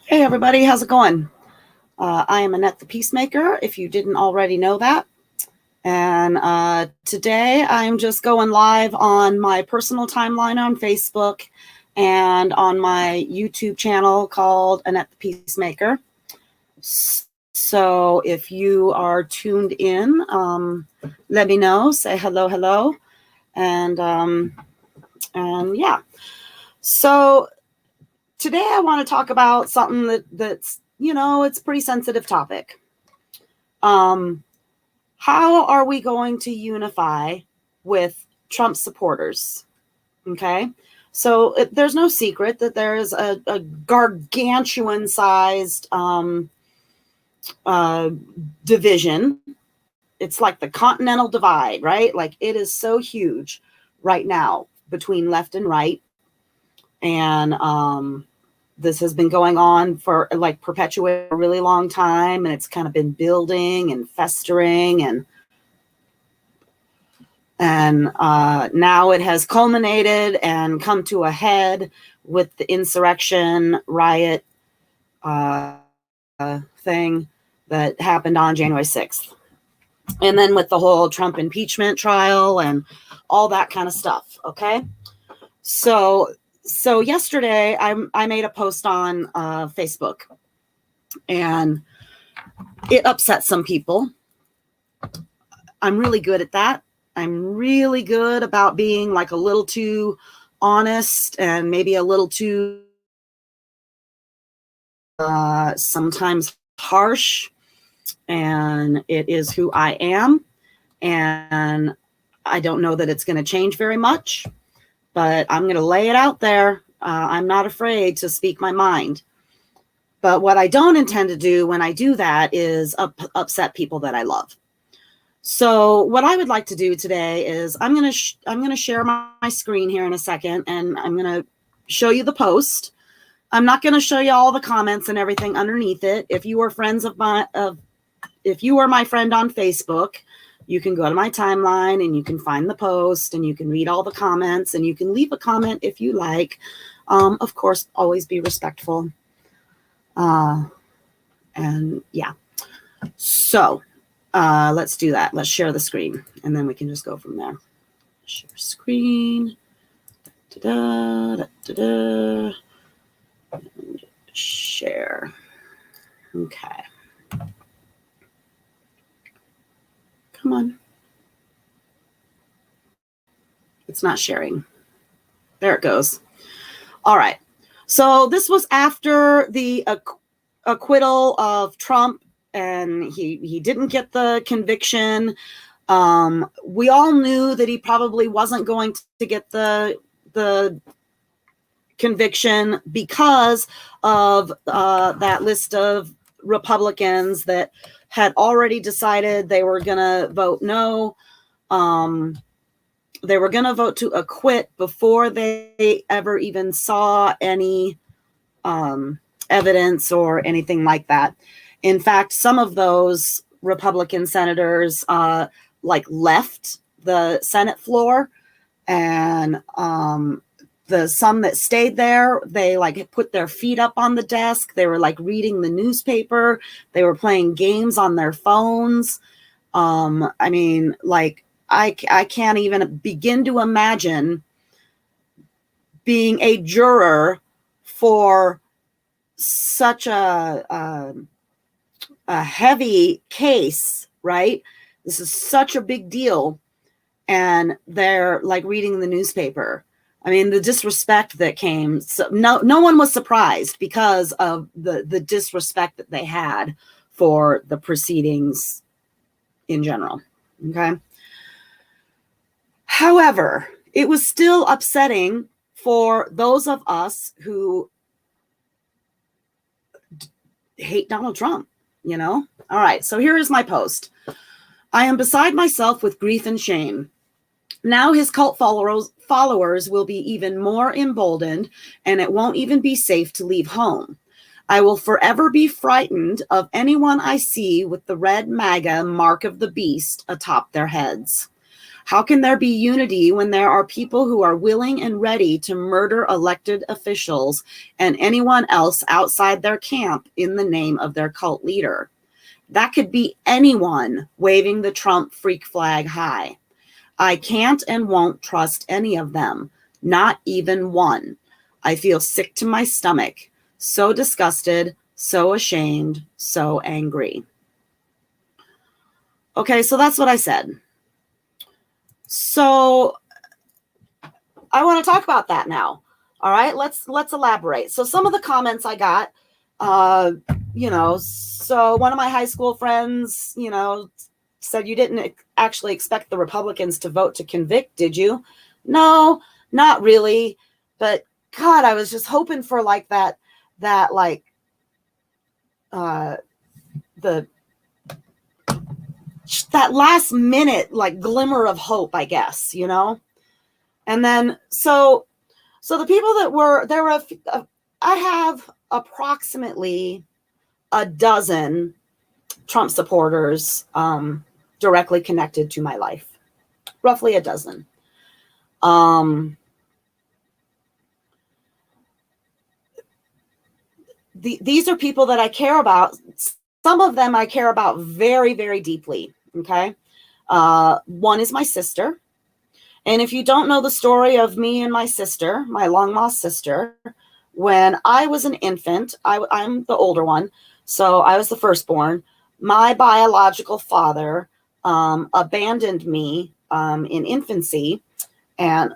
Hey everybody, how's it going? I am Annette the Peacemaker, if you didn't already know that. And today I'm just going live on my personal timeline on Facebook and on my YouTube channel called Annette the Peacemaker. So if you are tuned in, let me know, say hello, and yeah. So today I want to talk about something that's, it's a pretty sensitive topic. How are we going to unify with Trump supporters? Okay. So there's no secret that there is a gargantuan sized division. It's like the continental divide, right? Like it is so huge right now between left and right. And this has been going on for like perpetuate a really long time, and it's kind of been building and festering, and now it has culminated and come to a head with the insurrection riot thing that happened on January 6th. And then with the whole Trump impeachment trial and all that kind of stuff. Okay. So yesterday I made a post on Facebook, and it upset some people. I'm really good at that. I'm really good about being like a little too honest and maybe a little too sometimes harsh. And it is who I am. And I don't know that it's going to change very much, but I'm going to lay it out there. I'm not afraid to speak my mind. But what I don't intend to do when I do that is upset people that I love. So what I would like to do today is I'm going to share my screen here in a second, and I'm going to show you the post. I'm not going to show you all the comments and everything underneath it. If you are if you are my friend on Facebook, you can go to my timeline and you can find the post and you can read all the comments and you can leave a comment if you like. Of course, always be respectful. And yeah, so let's do that. Let's share the screen and then we can just go from there. Share screen. And share. Okay. Come on. It's not sharing. There it goes. All right. So this was after the acquittal of Trump, and he didn't get the conviction. We all knew that he probably wasn't going to get the conviction because of that list of Republicans that had already decided they were going to vote no. They were going to vote to acquit before they ever even saw any evidence or anything like that. In fact, some of those Republican senators left the Senate floor, and some that stayed there, they put their feet up on the desk. They were reading the newspaper. They were playing games on their phones. I mean, I can't even begin to imagine being a juror for such a heavy case, right? This is such a big deal. And they're reading the newspaper. I mean, the disrespect that came. So no one was surprised because of the disrespect that they had for the proceedings in general. Okay. However, it was still upsetting for those of us who hate Donald Trump, All right. So here is my post. I am beside myself with grief and shame. Now his cult followers will be even more emboldened, and it won't even be safe to leave home. I will forever be frightened of anyone I see with the red MAGA mark of the beast atop their heads. How can there be unity when there are people who are willing and ready to murder elected officials and anyone else outside their camp in the name of their cult leader? That could be anyone waving the Trump freak flag high. I can't and won't trust any of them, not even one. I feel sick to my stomach, so disgusted, so ashamed, so angry. Okay, so that's what I said. So I want to talk about that now. All right, let's elaborate. So some of the comments I got, so one of my high school friends, said, you didn't actually expect the Republicans to vote to convict, did you? No, not really. But God, I was just hoping for like that last minute, like glimmer of hope, I guess, And then, so the people that were, I have approximately a dozen Trump supporters, directly connected to my life, roughly a dozen. These are people that I care about. Some of them I care about very, very deeply. Okay. One is my sister. And if you don't know the story of me and my sister, my long-lost sister, when I was an infant, I'm the older one, so I was the firstborn. My biological father abandoned me in infancy and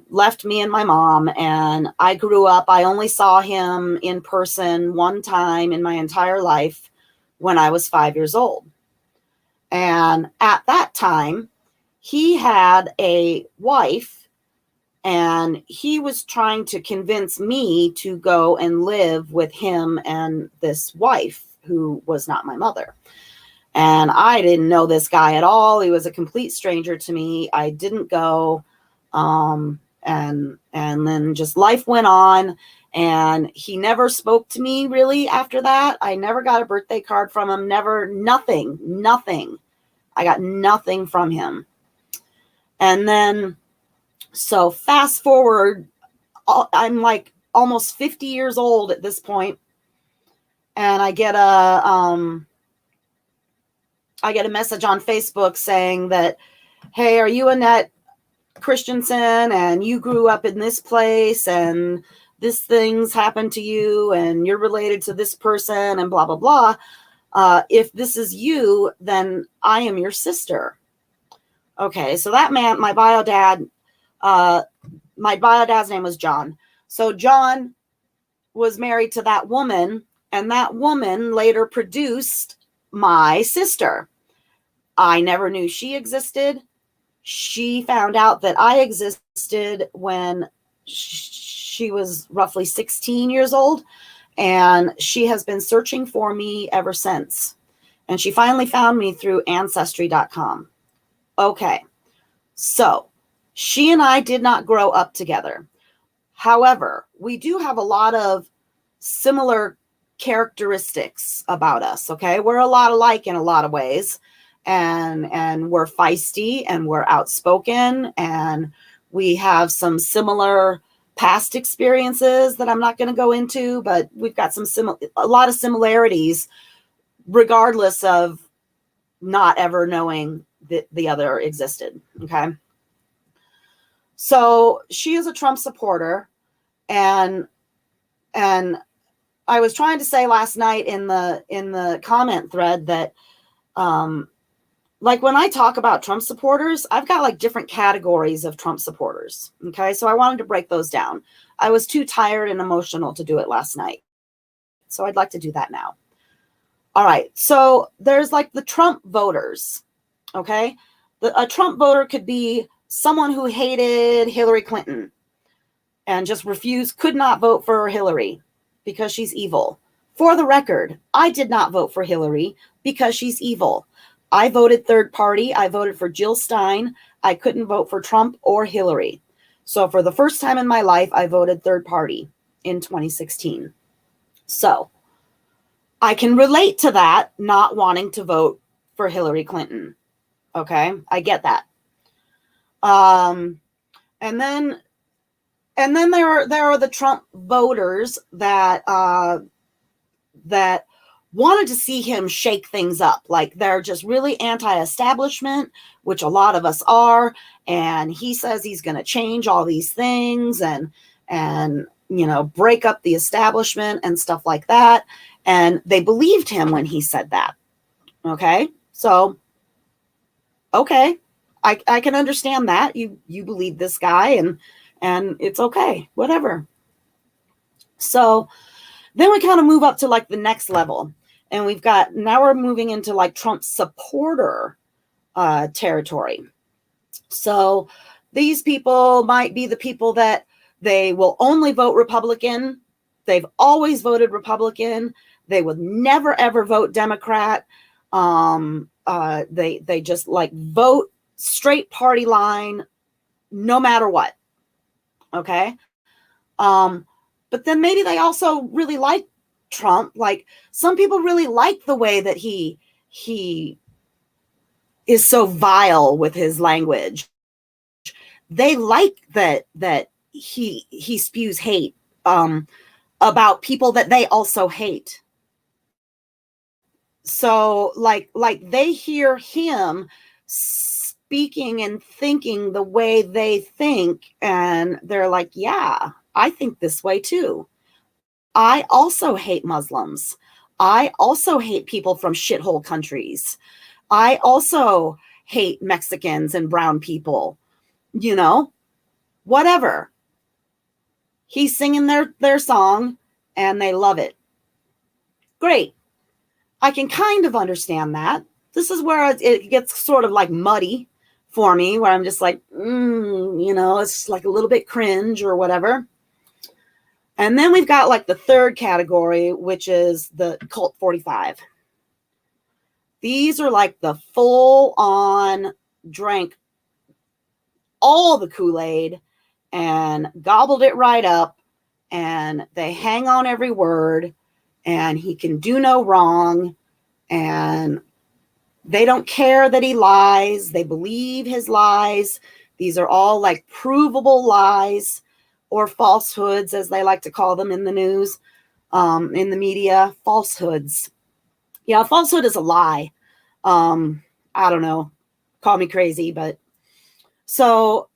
left me and my mom. And I grew up, I only saw him in person one time in my entire life when I was 5 years old. And at that time, he had a wife, and he was trying to convince me to go and live with him and this wife, who was not my mother. And I didn't know this guy at all. He was a complete stranger to me. I didn't go. And then just life went on, and he never spoke to me really after that. I never got a birthday card from him. Nothing. I got nothing from him. And then, so fast forward, I'm like almost 50 years old at this point, and I get a message on Facebook saying that, hey, are you Annette Christensen, and you grew up in this place, and this thing's happened to you, and you're related to this person, and blah, blah, blah. If this is you, then I am your sister. Okay, so that man, my bio dad's name was John. So John was married to that woman, and that woman later produced my sister. I never knew she existed. She found out that I existed when she was roughly 16 years old, and she has been searching for me ever since. And she finally found me through ancestry.com. Okay, so she and I did not grow up together. However, we do have a lot of similar characteristics about us, okay? We're a lot alike in a lot of ways, and we're feisty, and we're outspoken, and we have some similar past experiences that I'm not going to go into, but we've got a lot of similarities, regardless of not ever knowing that the other existed. Okay. So she is a Trump supporter, and I was trying to say last night in the comment thread that, like when I talk about Trump supporters, I've got like different categories of Trump supporters. Okay. So I wanted to break those down. I was too tired and emotional to do it last night, so I'd like to do that now. All right. So there's like the Trump voters. Okay. A Trump voter could be someone who hated Hillary Clinton and just could not vote for Hillary because she's evil. For the record, I did not vote for Hillary because she's evil. I voted third party. I voted for Jill Stein. I couldn't vote for Trump or Hillary. So for the first time in my life, I voted third party in 2016. So I can relate to that, not wanting to vote for Hillary Clinton. Okay, I get that. And then there are the Trump voters that that wanted to see him shake things up. Like they're just really anti-establishment, which a lot of us are. And he says he's going to change all these things and break up the establishment and stuff like that. And they believed him when he said that. Okay. So, okay. I can understand that you believe this guy and it's okay, whatever. So then we kind of move up to like the next level. And now we're moving into like Trump supporter territory. So these people might be the people that they will only vote Republican. They've always voted Republican. They would never, ever vote Democrat. They just like vote straight party line, no matter what. Okay. But then maybe they also really like Trump. Like some people really like the way that he is so vile with his language. They like that he spews hate about people that they also hate. So like they hear him speaking and thinking the way they think, and they're like, yeah, I think this way too. I also hate Muslims. I also hate people from shithole countries. I also hate Mexicans and brown people, whatever. He's singing their song and they love it. Great. I can kind of understand that. This is where it gets sort of like muddy for me, where I'm just like, it's like a little bit cringe or whatever. And then we've got like the third category, which is the cult 45. These are like the full on drank all the Kool-Aid and gobbled it right up, and they hang on every word, and he can do no wrong, and they don't care that he lies. They believe his lies. These are all like provable lies or falsehoods, as they like to call them in the news, in the media. Falsehoods. Yeah, falsehood is a lie. I don't know. Call me crazy, but so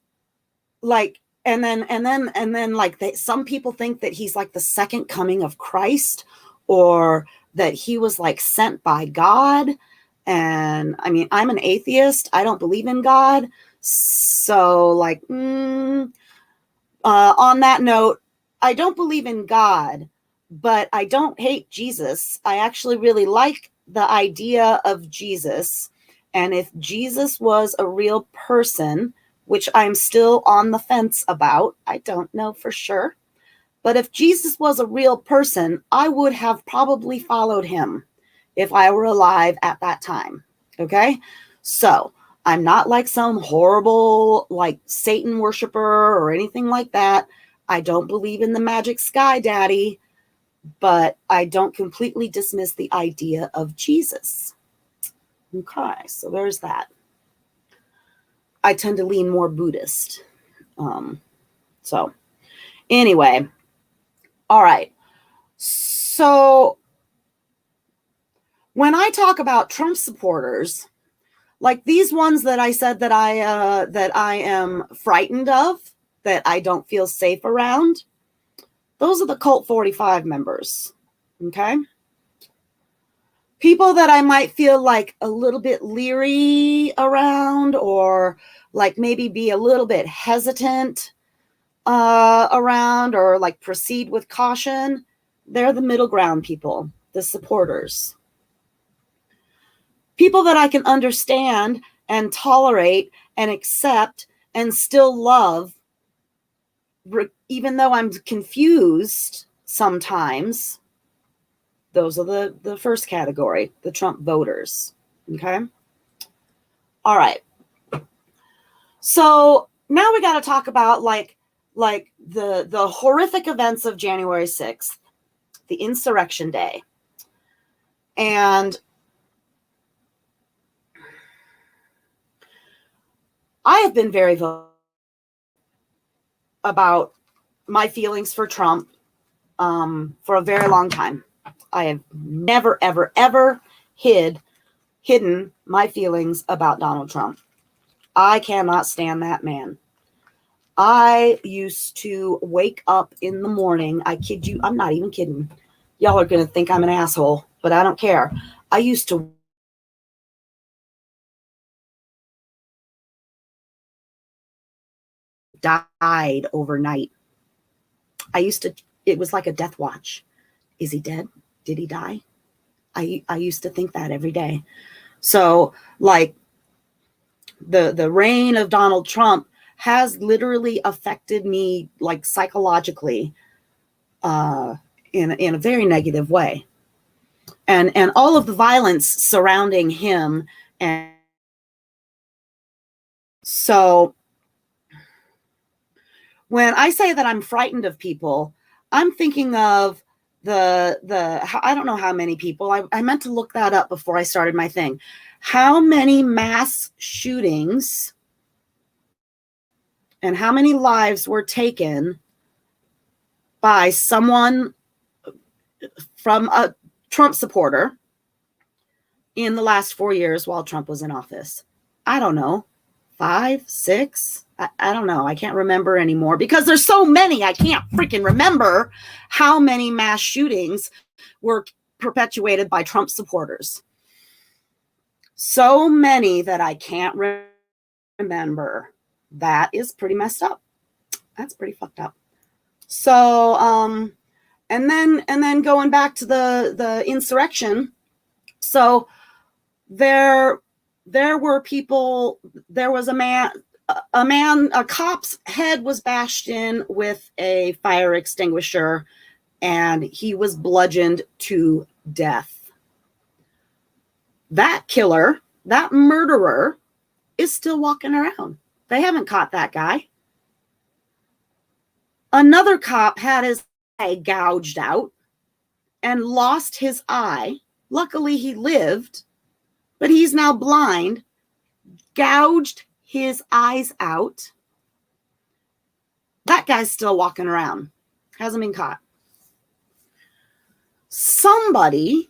like, and then like some people think that he's like the second coming of Christ, or that he was like sent by God. And I mean, I'm an atheist. I don't believe in God. So like, on that note, I don't believe in God, but I don't hate Jesus. I actually really like the idea of Jesus. And if Jesus was a real person, which I'm still on the fence about, I don't know for sure. But if Jesus was a real person, I would have probably followed him if I were alive at that time. Okay? So I'm not like some horrible like Satan worshiper or anything like that. I don't believe in the magic sky daddy, but I don't completely dismiss the idea of Jesus. Okay, so there's that. I tend to lean more Buddhist. So anyway, all right. So when I talk about Trump supporters, like these ones that I said that I am frightened of, that I don't feel safe around, those are the cult 45 members. Okay. People that I might feel like a little bit leery around, or like maybe be a little bit hesitant around, or like proceed with caution, they're the middle ground people, the supporters. People that I can understand and tolerate and accept and still love, even though I'm confused sometimes. Those are the first category, the Trump voters. Okay. All right. So now we got to talk about like the horrific events of January 6th, the insurrection day. And I have been very vocal about my feelings for Trump for a very long time. I have never, ever, ever hidden my feelings about Donald Trump. I cannot stand that man. I used to wake up in the morning. I kid you, I'm not even kidding. Y'all are going to think I'm an asshole, but I don't care. I used to died overnight. It was like a death watch. Is he dead? Did he die? I used to think that every day. So like the reign of Donald Trump has literally affected me like psychologically in a very negative way. And all of the violence surrounding him. And so when I say that I'm frightened of people, I'm thinking of I don't know how many people. I meant to look that up before I started my thing. How many mass shootings and how many lives were taken by someone from a Trump supporter in the last 4 years while Trump was in office? I don't know. 5, 6? I don't know. I can't remember anymore because there's so many. I can't freaking remember how many mass shootings were perpetuated by Trump supporters. So many that I can't remember. That is pretty messed up. That's pretty fucked up. So, and then going back to the insurrection. So there were people, there was a cop's head was bashed in with a fire extinguisher and he was bludgeoned to death. That killer, that murderer is still walking around. They haven't caught that guy. Another cop had his eye gouged out and lost his eye. Luckily he lived, but he's now blind, gouged his eyes out. That guy's still walking around. Hasn't been caught. Somebody,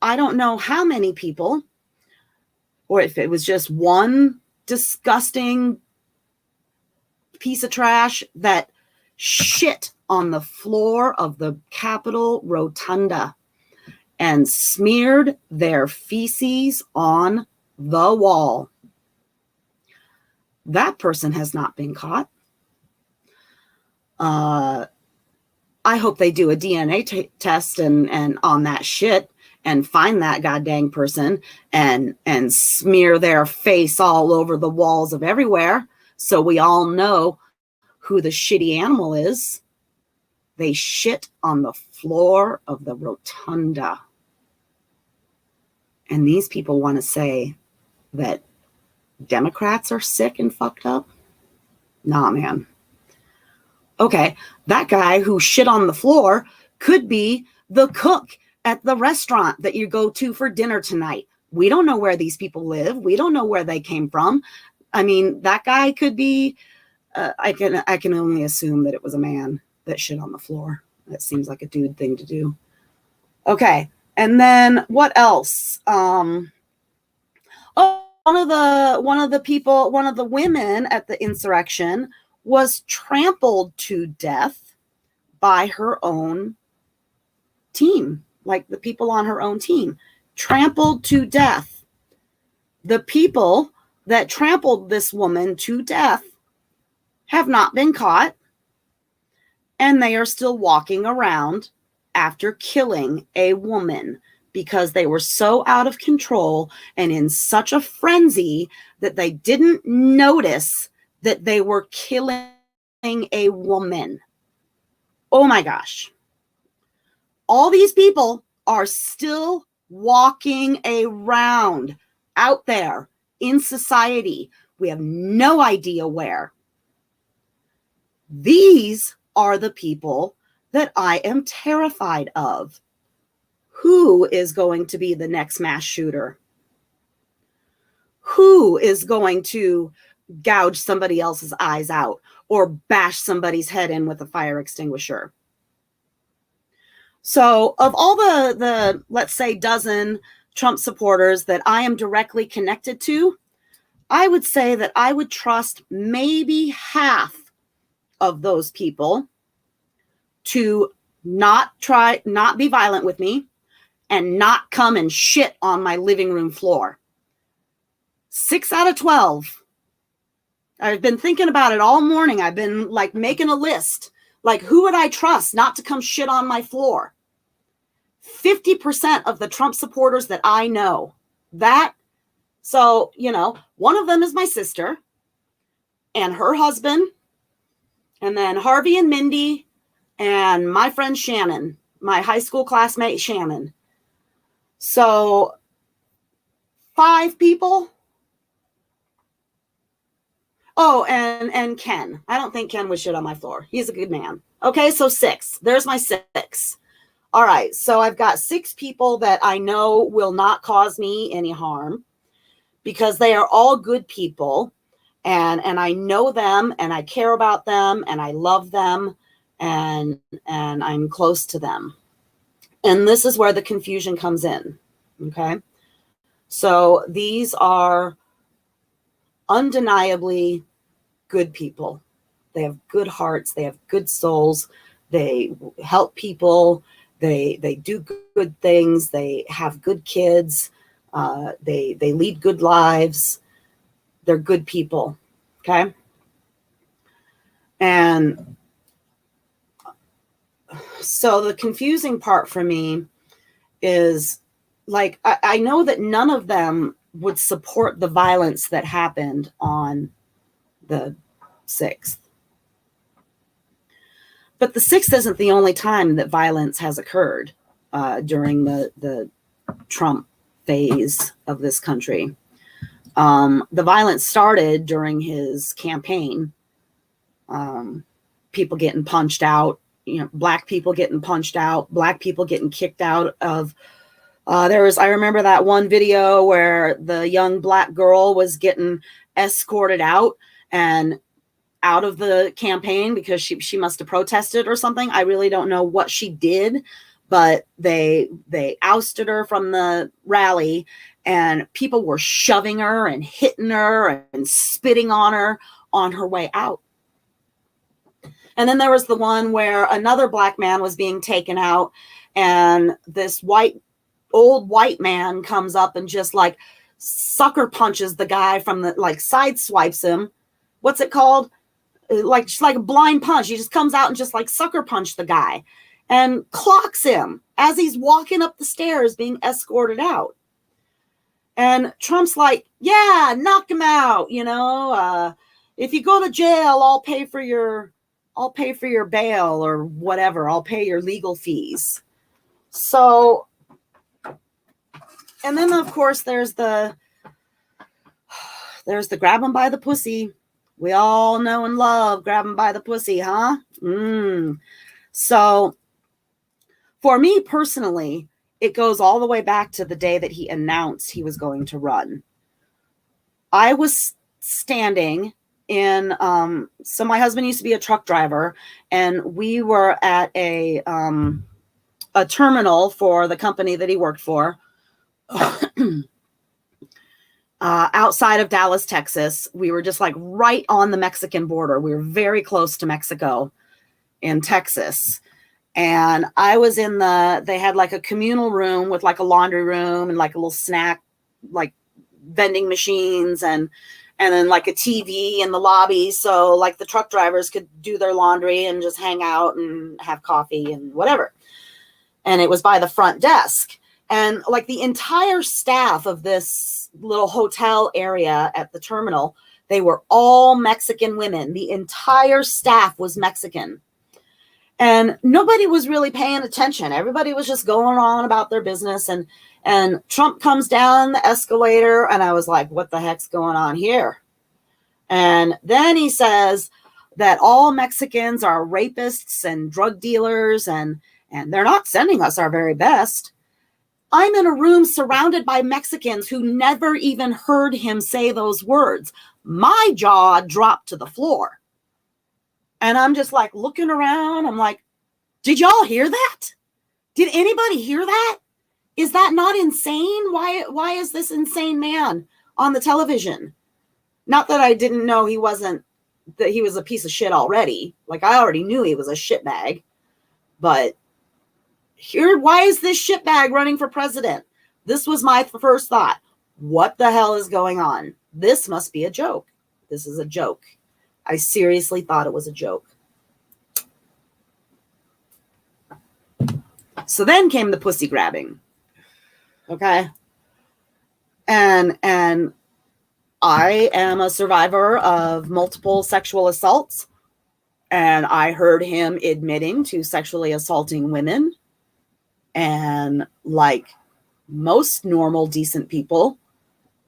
I don't know how many people, or if it was just one disgusting piece of trash that shit on the floor of the Capitol Rotunda and smeared their feces on the wall. That person has not been caught. I hope they do a DNA test and on that shit and find that goddamn person and smear their face all over the walls of everywhere so we all know who the shitty animal is. They shit on the floor of the rotunda. And these people want to say that Democrats are sick and fucked up? Nah, man. Okay, that guy who shit on the floor could be the cook at the restaurant that you go to for dinner tonight. We don't know where these people live. We don't know where they came from. I mean, that guy could be, I can only assume that it was a man that shit on the floor. That seems like a dude thing to do. Okay, and then what else? One of the women at the insurrection was trampled to death by her own team, like the people on her own team, trampled to death. The people that trampled this woman to death have not been caught, and they are still walking around after killing a woman because they were so out of control and in such a frenzy that they didn't notice that they were killing a woman. Oh my gosh. All these people are still walking around out there in society. We have no idea where. These are the people that I am terrified of. Who is going to be the next mass shooter? Who is going to gouge somebody else's eyes out or bash somebody's head in with a fire extinguisher. So of all the let's say dozen Trump supporters that I am directly connected to, I would say that I would trust maybe half of those people to not be violent with me and not come and shit on my living room floor. 6 out of 12. I've been thinking about it all morning. I've been like making a list. Like, who would I trust not to come shit on my floor? 50% of the Trump supporters that I know. So, one of them is my sister and her husband, and then Harvey and Mindy, and my friend Shannon, my high school classmate Shannon. So 5 people. Oh, and Ken. I don't think Ken would shit on my floor. He's a good man. Okay, so 6. There's my 6. All right, so I've got 6 people that I know will not cause me any harm because they are all good people, and I know them, and I care about them, and I love them, and I'm close to them. And this is where the confusion comes in, okay? So these are undeniably good people. They have good hearts. They have good souls. They help people. They do good things. They have good kids. They lead good lives. They're good people. Okay. And so the confusing part for me is, like, I know that none of them would support the violence that happened on the 6th. But the 6th isn't the only time that violence has occurred during the Trump phase of this country. The violence started during his campaign. People getting punched out, Black people getting punched out, Black people getting kicked out of. I remember that one video where the young Black girl was getting escorted out of the campaign because she must have protested or something. I really don't know what she did, but they ousted her from the rally, and people were shoving her and hitting her and spitting on her on her way out. And then there was the one where another Black man was being taken out, and this old white man comes up and just like sucker punches the guy from the, like, side swipes him. What's it called? Just like a blind punch. He just comes out and just like sucker punched the guy and clocks him as he's walking up the stairs being escorted out. And Trump's like, yeah, knock him out. If you go to jail, I'll pay for your bail or whatever. I'll pay your legal fees. So, and then of course there's the grab him by the pussy. We all know and love grab him by the pussy, huh? So for me personally, it goes all the way back to the day that he announced he was going to run. I was standing in, so my husband used to be a truck driver, and we were at a terminal for the company that he worked for. Outside of Dallas, Texas. We were just like right on the Mexican border. We were very close to Mexico in Texas. And I was they had like a communal room with like a laundry room and like a little snack, like vending machines, and then like a TV in the lobby. So like the truck drivers could do their laundry and just hang out and have coffee and whatever. And it was by the front desk. And like the entire staff of this little hotel area at the terminal, they were all Mexican women. The entire staff was Mexican. And nobody was really paying attention. Everybody was just going on about their business. And Trump comes down the escalator, and I was like, what the heck's going on here? And then he says that all Mexicans are rapists and drug dealers, and they're not sending us our very best. I'm in a room surrounded by Mexicans who never even heard him say those words. my jaw dropped to the floor. And I'm just like looking around. I'm like, did y'all hear that? Did anybody hear that? Is that not insane? Why is this insane man on the television? Not that I didn't know he was a piece of shit already. Like, I already knew he was a shitbag. But why is this shitbag running for president? This was my first thought. What the hell is going on? This must be a joke. This is a joke. I seriously thought it was a joke. So then came the pussy grabbing. Okay. And I am a survivor of multiple sexual assaults. And I heard him admitting to sexually assaulting women. And like most normal, decent people,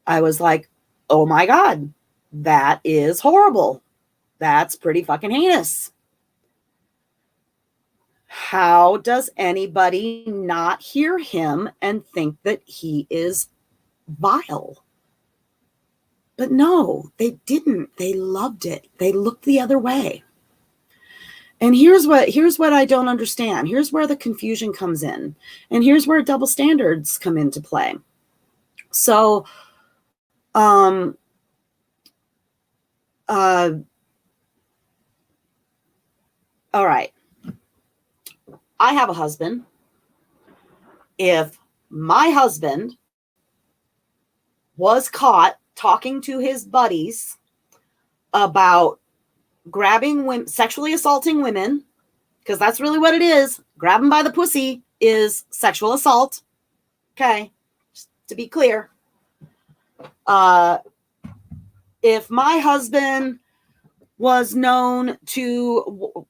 I was like, oh my God, that is horrible. That's pretty fucking heinous. How does anybody not hear him and think that he is vile? But no, they didn't. They loved it. They looked the other way. And here's what I don't understand. Here's where the confusion comes in. And here's where double standards come into play. So, all right. I have a husband. If my husband was caught talking to his buddies about grabbing women, sexually assaulting women, because that's really what it is. Grab them by the pussy is sexual assault. Okay, just to be clear. If my husband was known to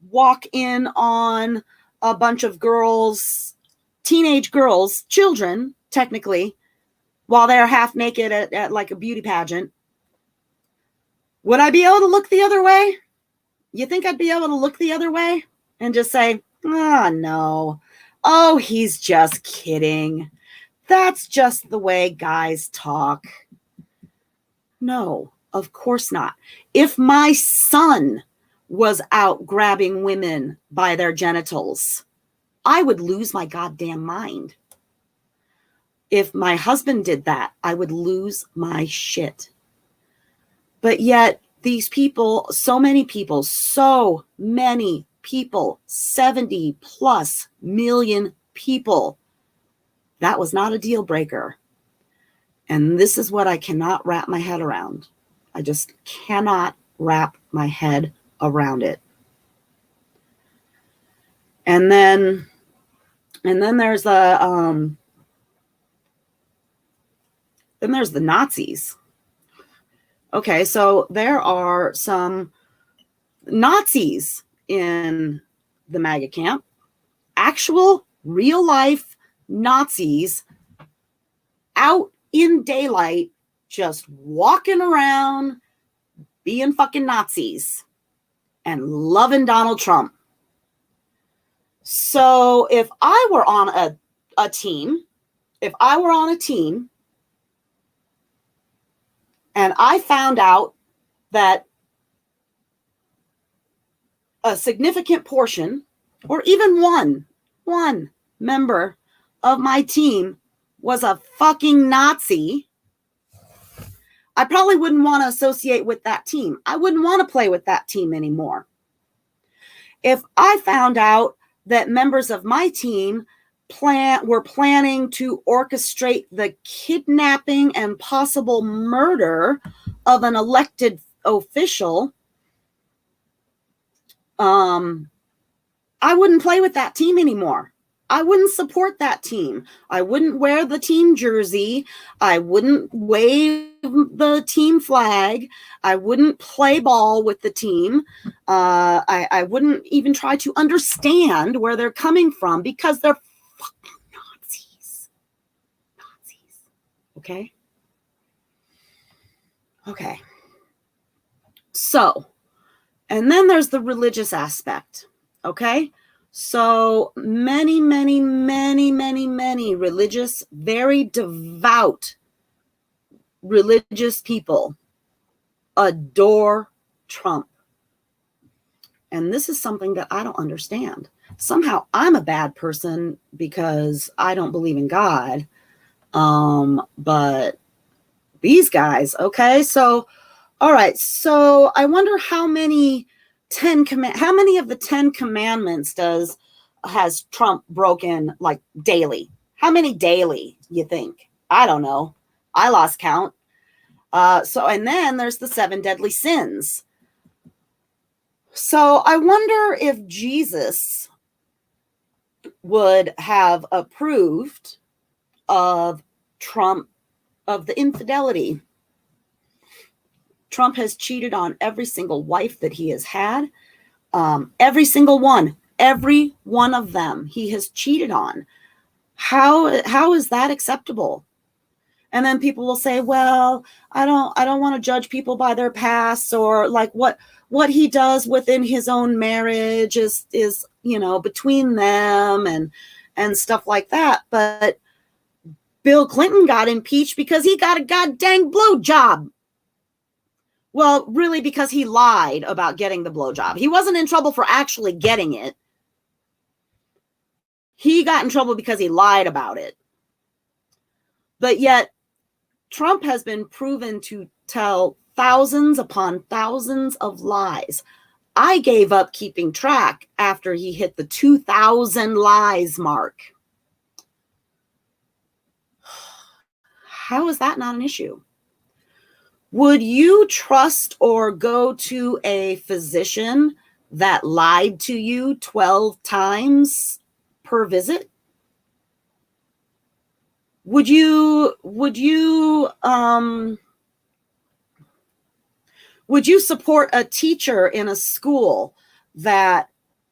walk in on a bunch of girls, teenage girls, children, technically, while they're half naked at like a beauty pageant, would I be able to look the other way? You think I'd be able to look the other way and just say, oh, no. Oh, he's just kidding. That's just the way guys talk. No, of course not. If my son was out grabbing women by their genitals, I would lose my goddamn mind. If my husband did that, I would lose my shit. But yet these people, so many people, 70 plus million people, that was not a deal breaker. And this is what I cannot wrap my head around. I just cannot wrap my head around it. And then there's the Nazis. Okay, so there are some Nazis in the MAGA camp, actual real life Nazis out in daylight, just walking around being fucking Nazis and loving Donald Trump. So if I were on a team and I found out that a significant portion, or even one member of my team was a fucking Nazi, I probably wouldn't want to associate with that team. I wouldn't want to play with that team anymore. If I found out that members of my team were planning to orchestrate the kidnapping and possible murder of an elected official, I wouldn't play with that team anymore. I wouldn't support that team. I wouldn't wear the team jersey. I wouldn't wave the team flag. I wouldn't play ball with the team. I wouldn't even try to understand where they're coming from because they're fucking Nazis. Okay? Okay. So, and then there's the religious aspect. Okay? So many religious, very devout religious people adore Trump. And this is something that I don't understand. Somehow I'm a bad person because I don't believe in God. But these guys, okay. So, all right. So I wonder how many of the 10 commandments has Trump broken, like, daily? How many daily, you think? I don't know. I lost count. And then there's the 7 deadly sins. So I wonder if Jesus would have approved of Trump, of the infidelity. Trump has cheated on every single wife that he has had. Every single one. Every one of them he has cheated on. How is that acceptable? And then people will say, well, I don't want to judge people by their past, or like what he does within his own marriage is between them and stuff like that. But Bill Clinton got impeached because he got a goddamn blowjob. Well, really, because he lied about getting the blowjob. He wasn't in trouble for actually getting it. He got in trouble because he lied about it. But yet, Trump has been proven to tell thousands upon thousands of lies. I gave up keeping track after he hit the 2,000 lies mark. How is that not an issue? Would you trust or go to a physician that lied to you 12 times per visit? Would you support a teacher in a school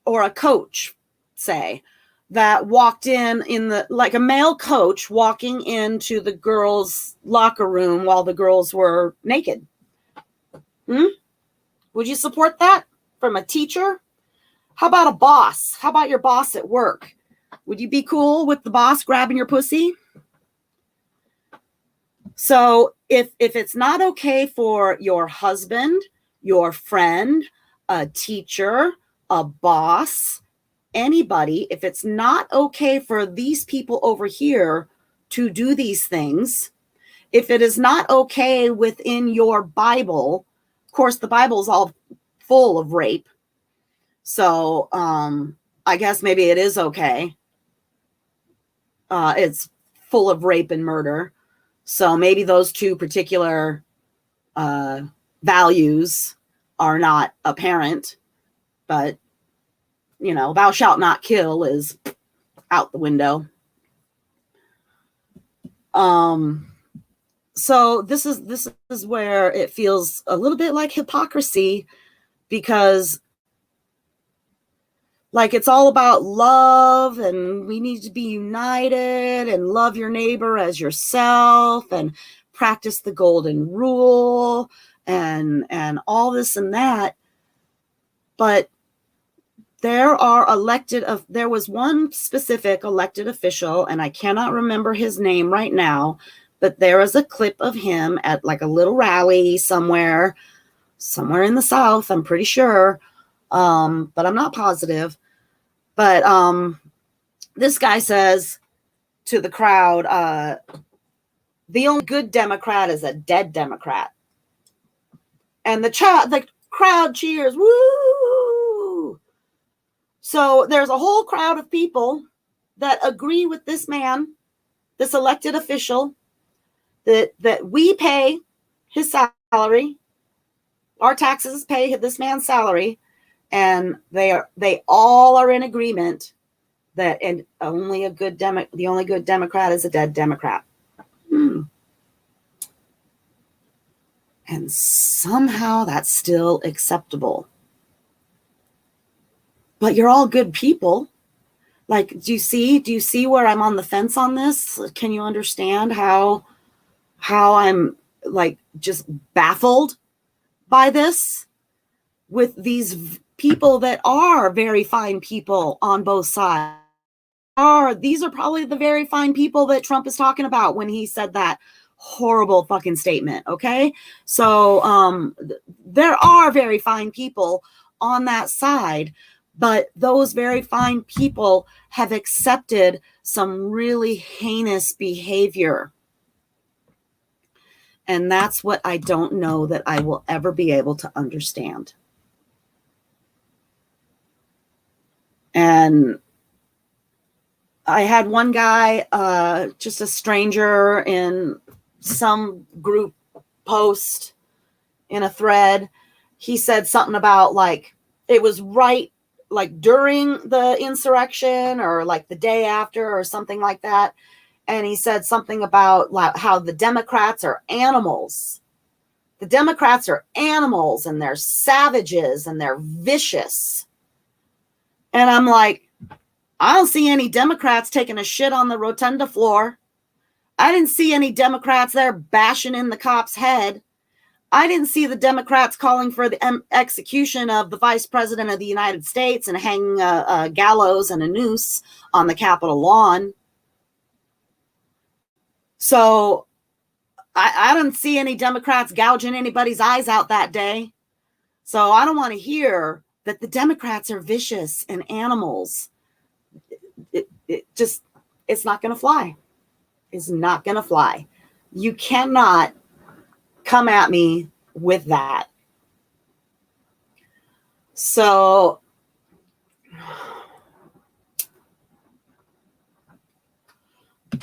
or a coach, say, that walked like a male coach walking into the girls' locker room while the girls were naked? Would you support that from a teacher? How about a boss? How about your boss at work? Would you be cool with the boss grabbing your pussy? So if it's not okay for your husband, your friend, a teacher, a boss, anybody, if it's not okay for these people over here to do these things, if it is not okay within your Bible, of course, the Bible is all full of rape. So I guess maybe it is okay. It's full of rape and murder. So maybe those two particular values are not apparent, but thou shalt not kill is out the window. So this is where it feels a little bit like hypocrisy, because like it's all about love and we need to be united and love your neighbor as yourself and practice the golden rule and all this and that. But there was one specific elected official, and I cannot remember his name right now, but there is a clip of him at like a little rally somewhere in the South, I'm pretty sure, but I'm not positive. But this guy says to the crowd, the only good Democrat is a dead Democrat. And the crowd cheers, woo! So there's a whole crowd of people that agree with this man, this elected official, that we pay his salary, our taxes pay this man's salary, and they all are in agreement that the only good Democrat is a dead Democrat. And somehow that's still acceptable. But you're all good people. Like, do you see where I'm on the fence on this? Can you understand how I'm like just baffled by this with these people that are very fine people on both sides? These are probably the very fine people that Trump is talking about when he said that horrible fucking statement. Okay. So, there are very fine people on that side, but those very fine people have accepted some really heinous behavior. And that's what I don't know that I will ever be able to understand. And I had one guy, just a stranger in some group post in a thread. He said something about like, it was right, like during the insurrection or like the day after or something like that. And he said something about how the Democrats are animals. The Democrats are animals and they're savages and they're vicious. And I'm like, I don't see any Democrats taking a shit on the rotunda floor. I didn't see any Democrats there bashing in the cop's head. I didn't see the Democrats calling for the execution of the Vice President of the United States and hanging a gallows and a noose on the Capitol lawn. So I didn't see any Democrats gouging anybody's eyes out that day. So I don't want to hear that the Democrats are vicious and animals. It's not going to fly. It's not going to fly. You cannot come at me with that. So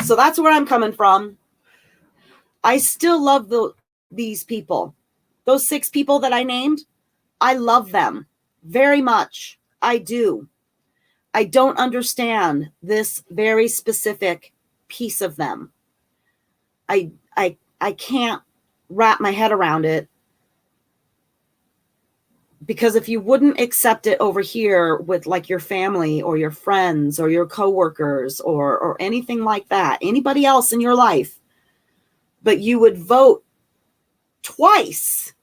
that's where I'm coming from. I still love these people. Those 6 people that I named, I love them very much. I do. I don't understand this very specific piece of them. I can't wrap my head around it, because if you wouldn't accept it over here with like your family or your friends or your coworkers or anything like that, anybody else in your life, but you would vote twice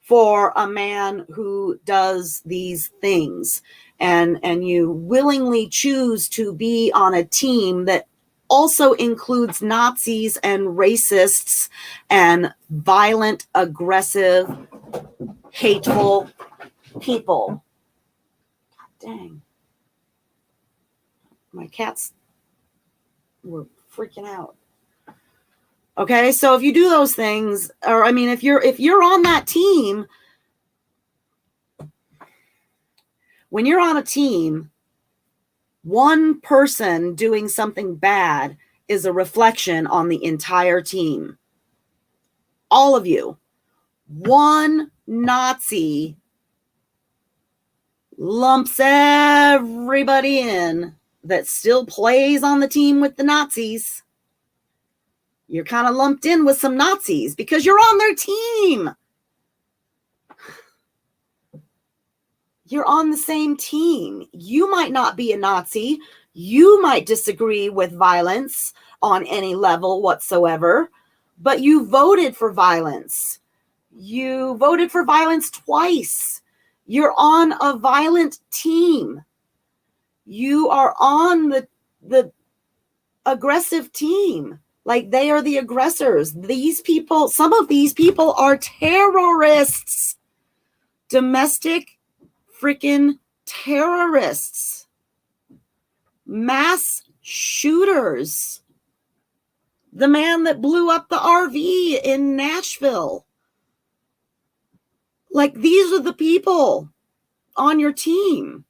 for a man who does these things, and you willingly choose to be on a team that also includes Nazis and racists and violent, aggressive, hateful people. God dang. My cats were freaking out. Okay, so if you do those things, or I mean, if you're on that team, when you're on a team, one person doing something bad is a reflection on the entire team. All of you. One Nazi lumps everybody in that still plays on the team with the Nazis. You're kind of lumped in with some Nazis because you're on their team. You're on the same team. You might not be a Nazi. You might disagree with violence on any level whatsoever, but you voted for violence. You voted for violence twice. You're on a violent team. You are on the aggressive team. Like, they are the aggressors. These people, some of these people are terrorists. Domestic freaking terrorists. Mass shooters. The man that blew up the RV in Nashville. Like, these are the people on your team.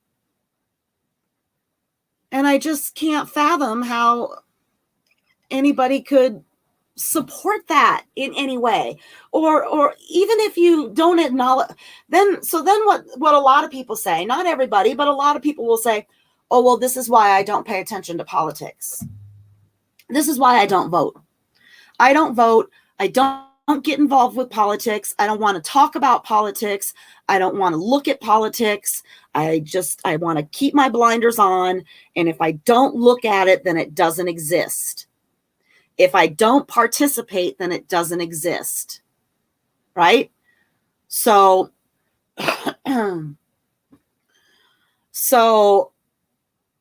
And I just can't fathom how anybody could support that in any way, or even if you don't acknowledge, then what a lot of people say, not everybody, but a lot of people will say, oh, well, this is why I don't pay attention to politics. This is why I don't vote. I don't vote. I don't get involved with politics. I don't want to talk about politics. I don't want to look at politics. I want to keep my blinders on. And if I don't look at it, then it doesn't exist. If I don't participate, then it doesn't exist. Right? So,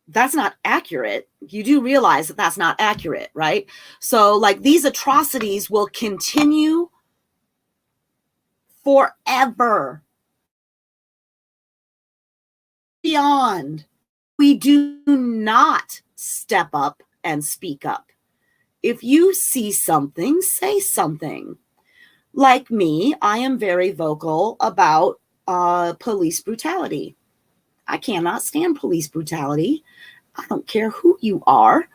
that's not accurate. You do realize that that's not accurate, right? So like these atrocities will continue forever. Beyond, we do not step up and speak up. If you see something, say something. Like me, I am very vocal about police brutality. I cannot stand police brutality. I don't care who you are.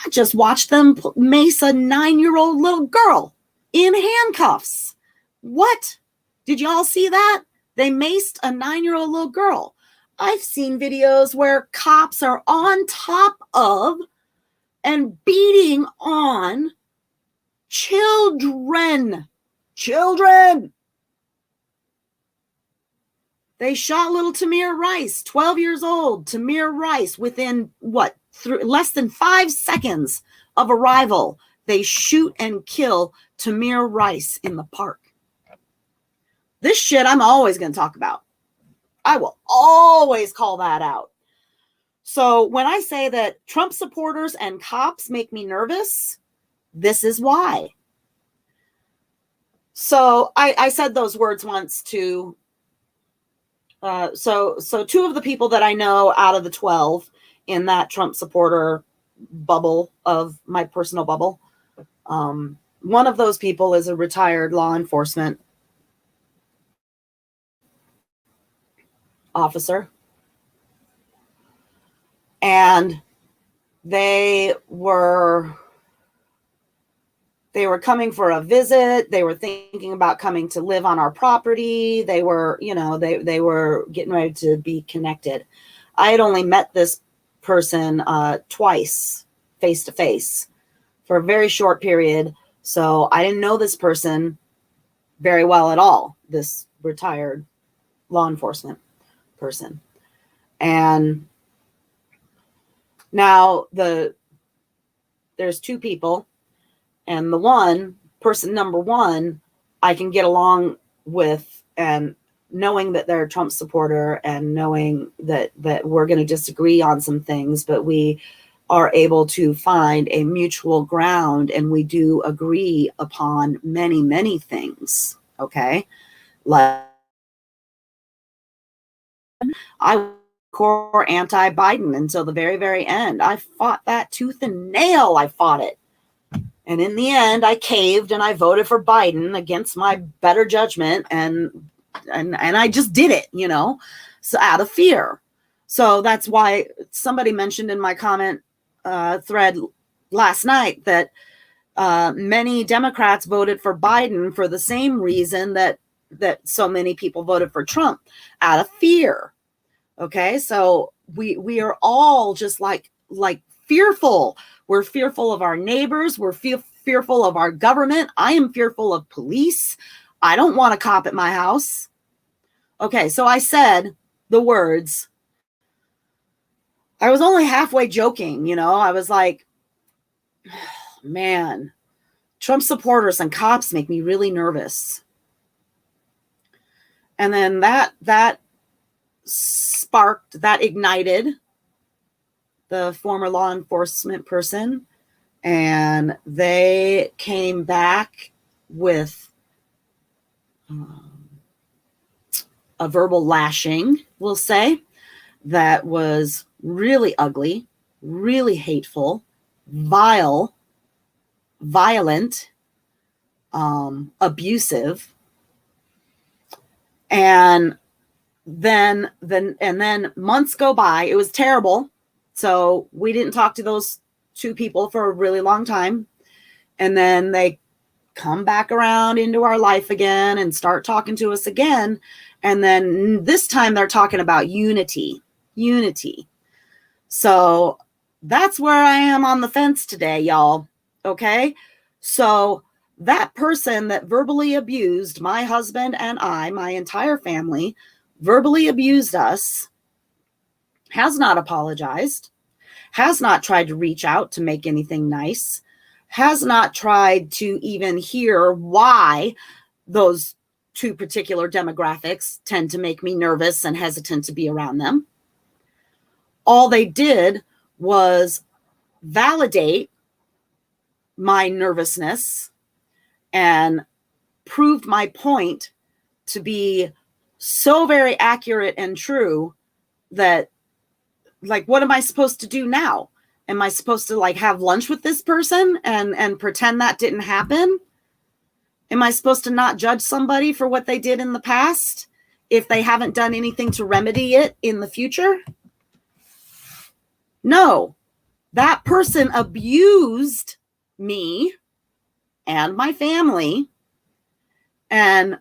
I just watched them mace a 9-year-old little girl in handcuffs. What? Did y'all see that? They maced a 9-year-old little girl. I've seen videos where cops are on top of and beating on children. Children. They shot little Tamir Rice, 12 years old, Tamir Rice, within less than 5 seconds of arrival. They shoot and kill Tamir Rice in the park. This shit I'm always going to talk about. I will always call that out. So when I say that Trump supporters and cops make me nervous, this is why. So I said those words once to, so 2 of the people that I know out of the 12 in that Trump supporter bubble of my personal bubble, one of those people is a retired law enforcement officer. And they were coming for a visit. They were thinking about coming to live on our property. They were, they were getting ready to be connected. I had only met this person twice face to face for a very short period. So I didn't know this person very well at all, this retired law enforcement person. And now there's 2 people, and the person number 1, I can get along with, and knowing that they're a Trump supporter and knowing that we're going to disagree on some things, but we are able to find a mutual ground, and we do agree upon many, many things. Okay. Like I core anti-Biden until the very, very end. I fought that tooth and nail. I fought it. And in the end, I caved and I voted for Biden against my better judgment. And I just did it, so out of fear. So that's why somebody mentioned in my comment thread last night that many Democrats voted for Biden for the same reason that so many people voted for Trump, out of fear. Okay, so we are all just like fearful. We're fearful of our neighbors. We're fearful of our government. I am fearful of police. I don't want a cop at my house. Okay, so I said the words. I was only halfway joking, I was like, man, Trump supporters and cops make me really nervous. And then that ignited the former law enforcement person, and they came back with a verbal lashing, we'll say, that was really ugly, really hateful, vile, violent, abusive. And then months go by. It was terrible. So we didn't talk to those 2 people for a really long time. And then they come back around into our life again and start talking to us again. And then this time they're talking about unity. So that's where I am on the fence today, y'all. Okay. So that person that verbally abused my husband and I, my entire family, verbally abused us, has not apologized, has not tried to reach out to make anything nice, has not tried to even hear why those 2 particular demographics tend to make me nervous and hesitant to be around them. all they did was validate my nervousness and proved my point to be so very accurate and true that, like, what am I supposed to do now? Am I supposed to like have lunch with this person and pretend that didn't happen? Am I supposed to not judge somebody for what they did in the past if they haven't done anything to remedy it in the future? No, that person abused me and my family, and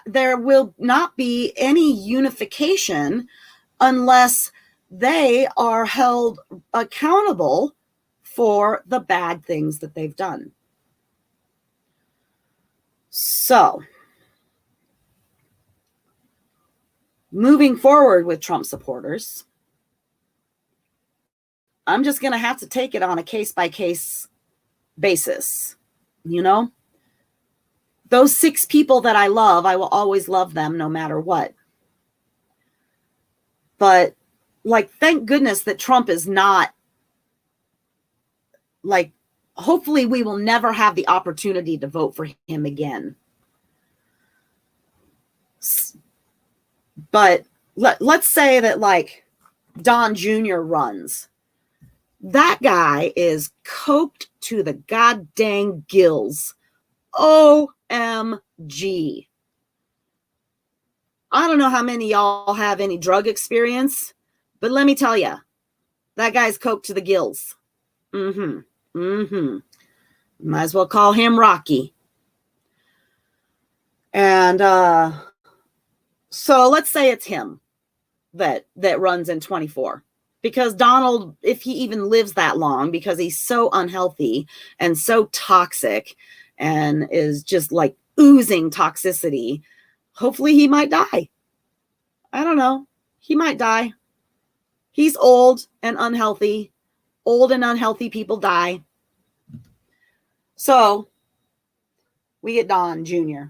there will not be any unification unless they are held accountable for the bad things that they've done. So, moving forward with Trump supporters, I'm just going to have to take it on a case-by-case basis. You know, those 6 people that I love, I will always love them no matter what. But, like, thank goodness that Trump is not, like, hopefully we will never have the opportunity to vote for him again. But let's say that, like, Don Jr. runs. That guy is coked to the goddamn gills. OMG. I don't know how many y'all have any drug experience, but let me tell you, that guy's coked to the gills. Might as well call him Rocky. And so let's say it's him that runs in 24. Because Donald, if he even lives that long, because he's so unhealthy and so toxic and is just like oozing toxicity, hopefully he might die. I don't know. He might die. He's old and unhealthy. Old and unhealthy people die. So we get Don Jr.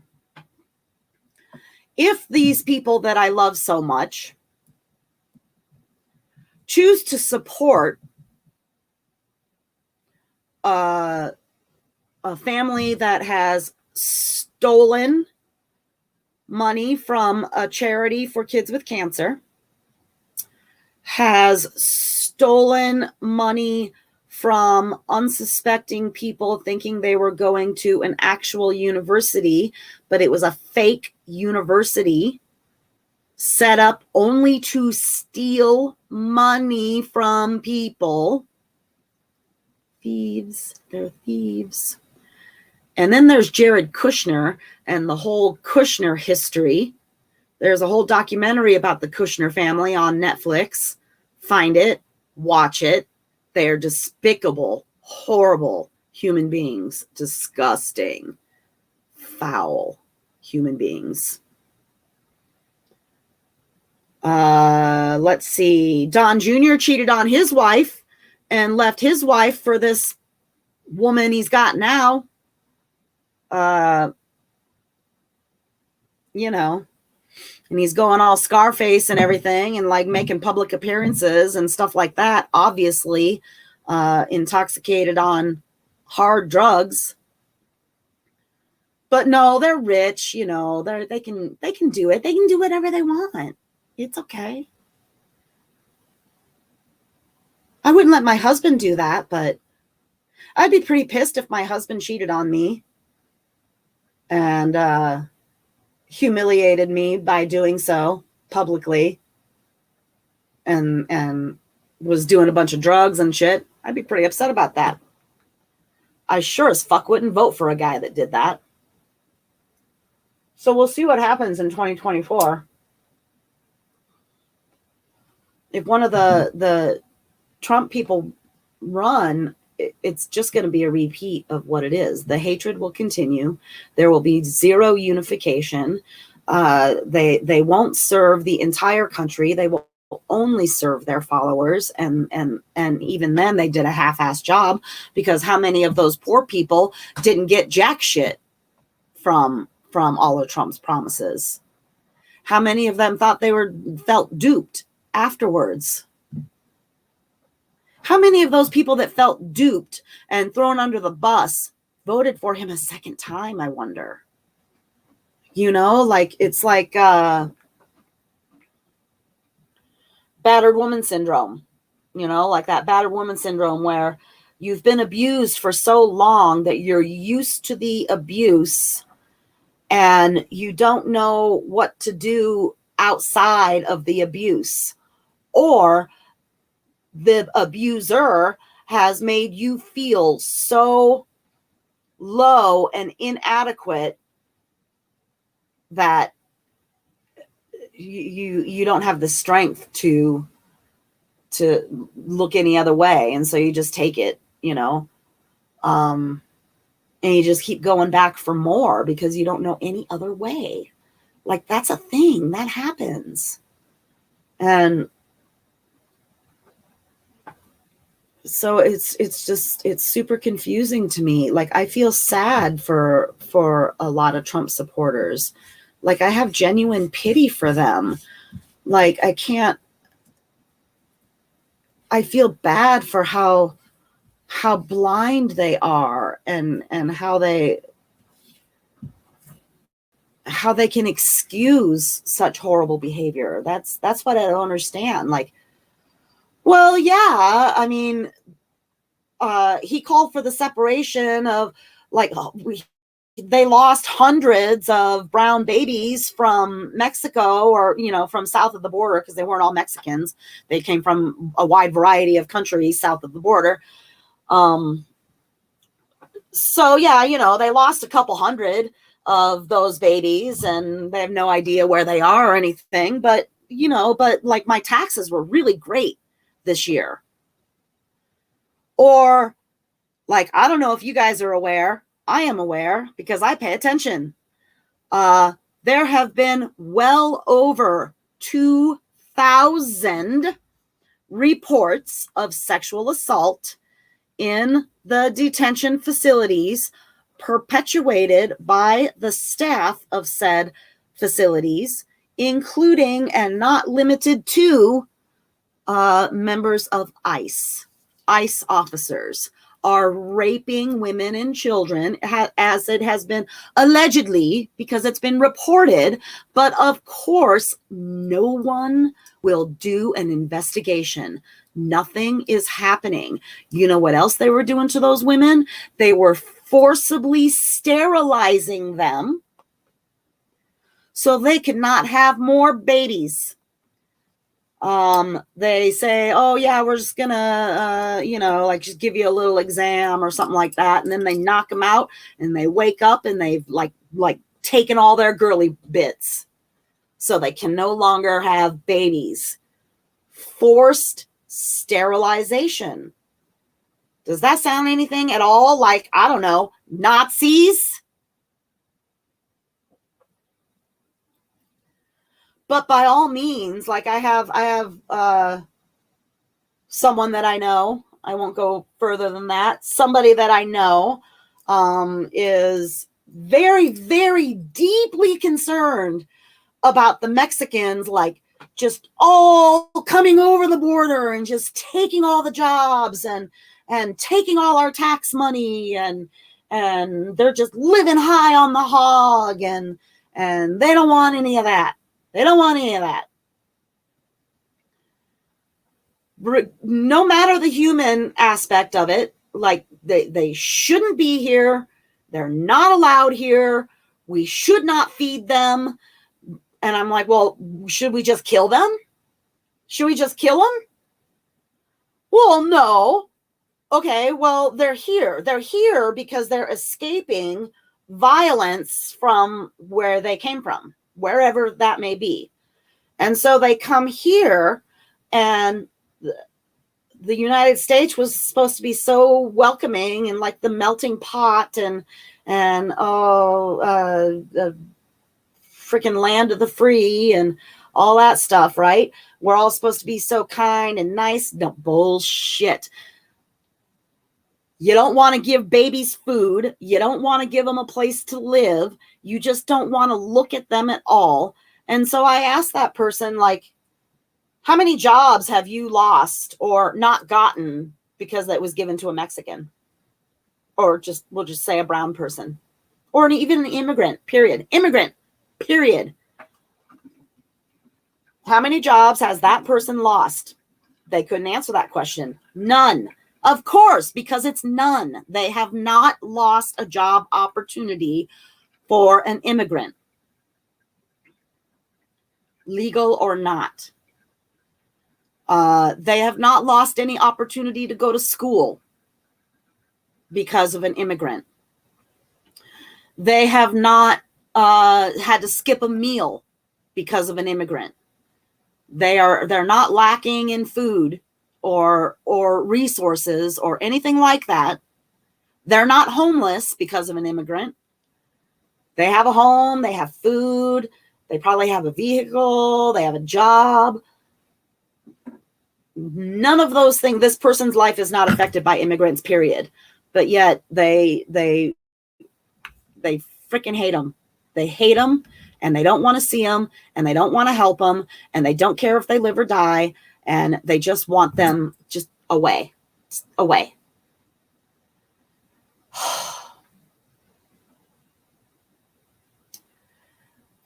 If these people that I love so much choose to support a family that has stolen money from a charity for kids with cancer, has stolen money from unsuspecting people thinking they were going to an actual university, but it was a fake university set up only to steal money from people. Thieves, they're thieves. And then there's Jared Kushner and the whole Kushner history. There's a whole documentary about the Kushner family on Netflix. Find it, watch it. They're despicable, horrible human beings. Disgusting, foul human beings. Let's see. Don Jr. cheated on his wife and left his wife for this woman he's got now. You know, and he's going all Scarface and everything and like making public appearances and stuff like that. Obviously, intoxicated on hard drugs. But no, they're rich. You know, they can do it. They can do whatever they want. It's okay. I wouldn't let my husband do that, but I'd be pretty pissed if my husband cheated on me and humiliated me by doing so publicly and was doing a bunch of drugs and shit. I'd be pretty upset about that. I sure as fuck wouldn't vote for a guy that did that. So we'll see what happens in 2024. If one of the Trump people run, it's just going to be a repeat of what it is. The hatred will continue. There will be zero unification. They won't serve the entire country. They will only serve their followers. And even then they did a half-assed job, because how many of those poor people didn't get jack shit from all of Trump's promises? How many of them thought felt duped afterwards? How many of those people that felt duped and thrown under the bus voted for him a second time, I wonder? You know, like it's like battered woman syndrome, you know, like that battered woman syndrome where you've been abused for so long that you're used to the abuse and you don't know what to do outside of the abuse, or the abuser has made you feel so low and inadequate that you don't have the strength to look any other way, and so you just take it, you know, and you just keep going back for more because you don't know any other way. Like, that's a thing that happens. And so it's super confusing to me. Like, I feel sad for a lot of Trump supporters. Like, I have genuine pity for them. Like, I feel bad for how blind they are and how they can excuse such horrible behavior. That's what I don't understand. Like, well, yeah, I mean, he called for the separation of, like, they lost hundreds of brown babies from Mexico, or, you know, from south of the border, because they weren't all Mexicans. They came from a wide variety of countries south of the border. So yeah, you know, they lost a couple hundred of those babies and they have no idea where they are or anything. But, you know, but like, my taxes were really great this year. Or, like, I don't know if you guys are aware. I am aware because I pay attention. There have been well over 2,000 reports of sexual assault in the detention facilities perpetuated by the staff of said facilities, including and not limited to members of ICE. ICE officers are raping women and children, as it has been allegedly, because it's been reported. But of course, no one will do an investigation. Nothing is happening. You know what else they were doing to those women? They were forcibly sterilizing them so they could not have more babies. They say, oh yeah, we're just gonna, you know, like, just give you a little exam or something like that. And then they knock them out and they wake up and they've like taken all their girly bits. So they can no longer have babies. Forced sterilization. Does that sound anything at all like, I don't know, Nazis? But by all means, like, I have someone that I know, I won't go further than that. Somebody that I know is very, very deeply concerned about the Mexicans, like, just all coming over the border and just taking all the jobs and taking all our tax money, and they're just living high on the hog, and they don't want any of that. They don't want any of that. No matter the human aspect of it, like, they shouldn't be here. They're not allowed here. We should not feed them. And I'm like, well, should we just kill them? Should we just kill them? Well, no. Okay, well, they're here. They're here because they're escaping violence from where they came from, wherever that may be. And so they come here, and the United States was supposed to be so welcoming and like the melting pot and the freaking land of the free and all that stuff, right? We're all supposed to be so kind and nice. No, bullshit. You don't want to give babies food. You don't want to give them a place to live. You just don't want to look at them at all. And so I asked that person, like, How many jobs have you lost or not gotten because that was given to a Mexican? Or we'll just say a brown person. Or even an immigrant, period. Immigrant, period. How many jobs has that person lost? They couldn't answer that question. None. Of course, because it's none. They have not lost a job opportunity for an immigrant, legal or not. They have not lost any opportunity to go to school because of an immigrant. They have not had to skip a meal because of an immigrant. They're not lacking in food or resources or anything like that. They're not homeless because of an immigrant. They have a home, they have food, they probably have a vehicle, they have a job. None of those things. This person's life is not affected by immigrants, period. But yet they freaking hate them. They hate them, and they don't want to see them, and they don't want to help them, and they don't care if they live or die, and they just want them just away. Away.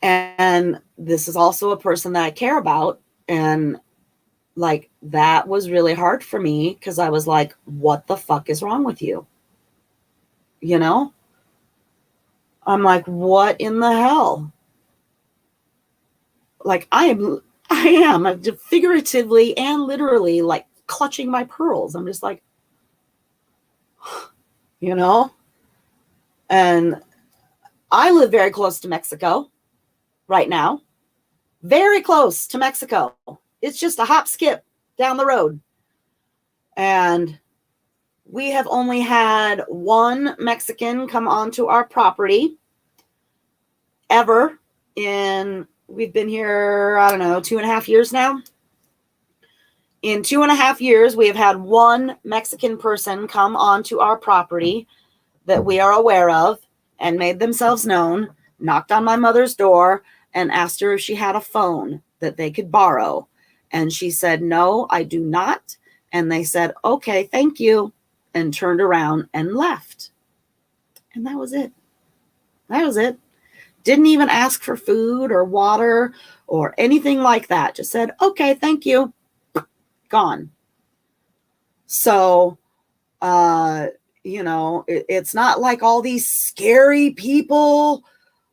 And this is also a person that I care about. And like, that was really hard for me because I was like, what the fuck is wrong with you? You know? I'm like, what in the hell? Like, I am figuratively and literally like clutching my pearls. I'm just like, you know? And I live very close to Mexico right now. Very close to Mexico. It's just a hop, skip down the road. And we have only had one Mexican come onto our property ever we've been here, I don't know, 2.5 years now. In 2.5 years, we have had one Mexican person come onto our property that we are aware of and made themselves known, knocked on my mother's door and asked her if she had a phone that they could borrow. And she said, no, I do not. And they said, okay, thank you. And turned around and left. And that was it. That was it. Didn't even ask for food or water or anything like that. Just said, okay, thank you. Gone. So, you know, it's not like all these scary people.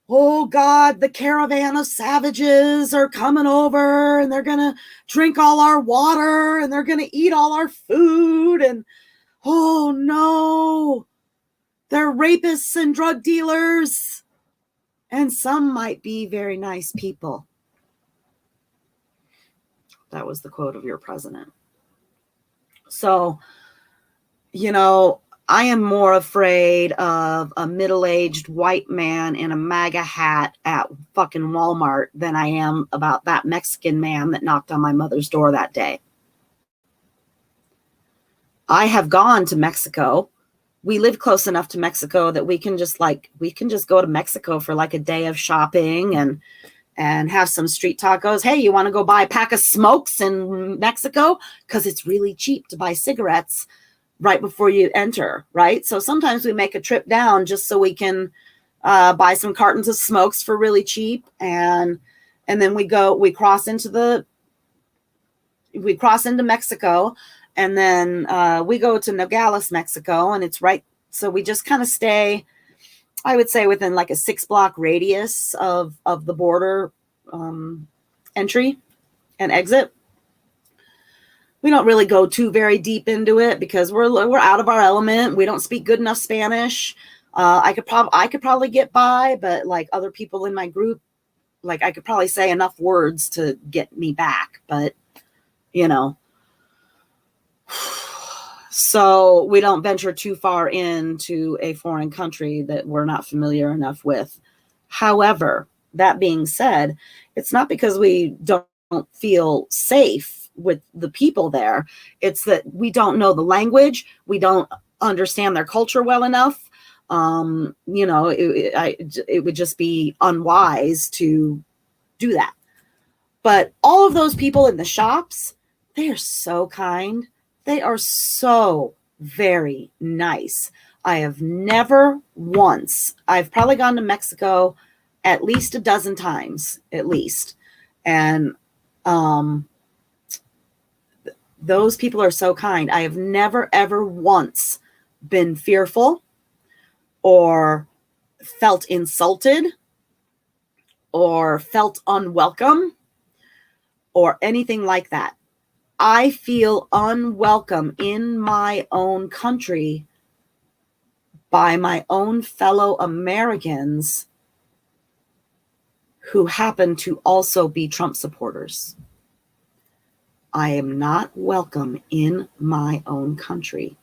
Oh God, the caravan of savages are coming over and they're going to drink all our water and they're going to eat all our food. And oh no, they're rapists and drug dealers. And some might be very nice people. That was the quote of your president. So, you know, I am more afraid of a middle-aged white man in a MAGA hat at fucking Walmart than I am about that Mexican man that knocked on my mother's door that day. I have gone to Mexico. We live close enough to Mexico that we can just go to Mexico for like a day of shopping and have some street tacos. Hey, you want to go buy a pack of smokes in Mexico? Because it's really cheap to buy cigarettes right before you enter, right? So sometimes we make a trip down just so we can buy some cartons of smokes for really cheap. And then we cross into Mexico. And then we go to Nogales, Mexico, and it's right. So we just kind of stay, I would say, within like a 6-block radius of the border entry and exit. We don't really go too very deep into it because we're out of our element. We don't speak good enough Spanish. I could probably get by, but like other people in my group, like I could probably say enough words to get me back, but you know. So we don't venture too far into a foreign country that we're not familiar enough with. However, that being said, it's not because we don't feel safe with the people there. It's that we don't know the language. We don't understand their culture well enough. You know, it would just be unwise to do that. But all of those people in the shops, they are so kind. They are so very nice. I have never once, I've probably gone to Mexico at least a dozen times, at least. And those people are so kind. I have never, ever once been fearful or felt insulted or felt unwelcome or anything like that. I feel unwelcome in my own country by my own fellow Americans who happen to also be Trump supporters. I am not welcome in my own country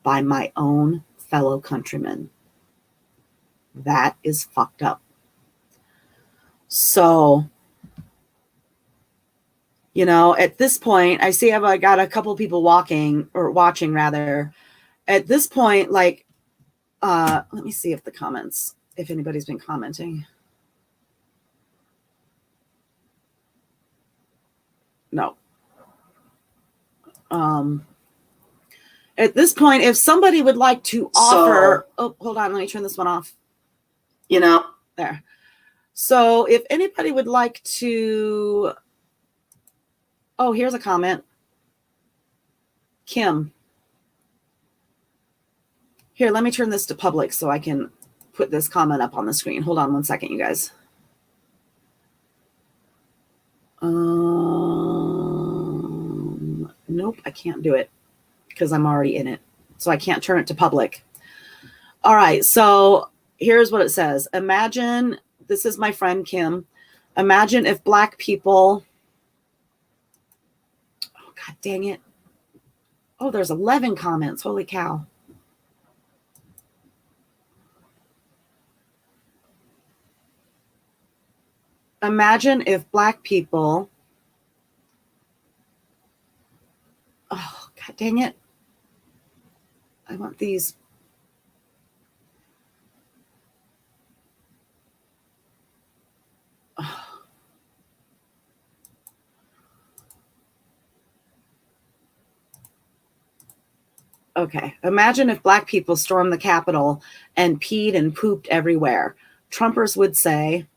by my own fellow countrymen. That is fucked up. So, you know, at this point, I see I got a couple people watching rather. At this point, like, let me see if anybody's been commenting. No. At this point, if somebody would like to offer, oh, hold on, let me turn this one off. You know, there. So if anybody would like to, oh, here's a comment. Kim. Here, let me turn this to public so I can put this comment up on the screen. Hold on one second, you guys. Nope, I can't do it because I'm already in it. So I can't turn it to public. All right, so here's what it says. Imagine, this is my friend Kim. Imagine if Black people, oh, God dang it. Oh, there's 11 comments. Holy cow. Imagine if Black people, oh, God dang it. I want these. Oh. Okay. Imagine if Black people stormed the Capitol and peed and pooped everywhere. Trumpers would say,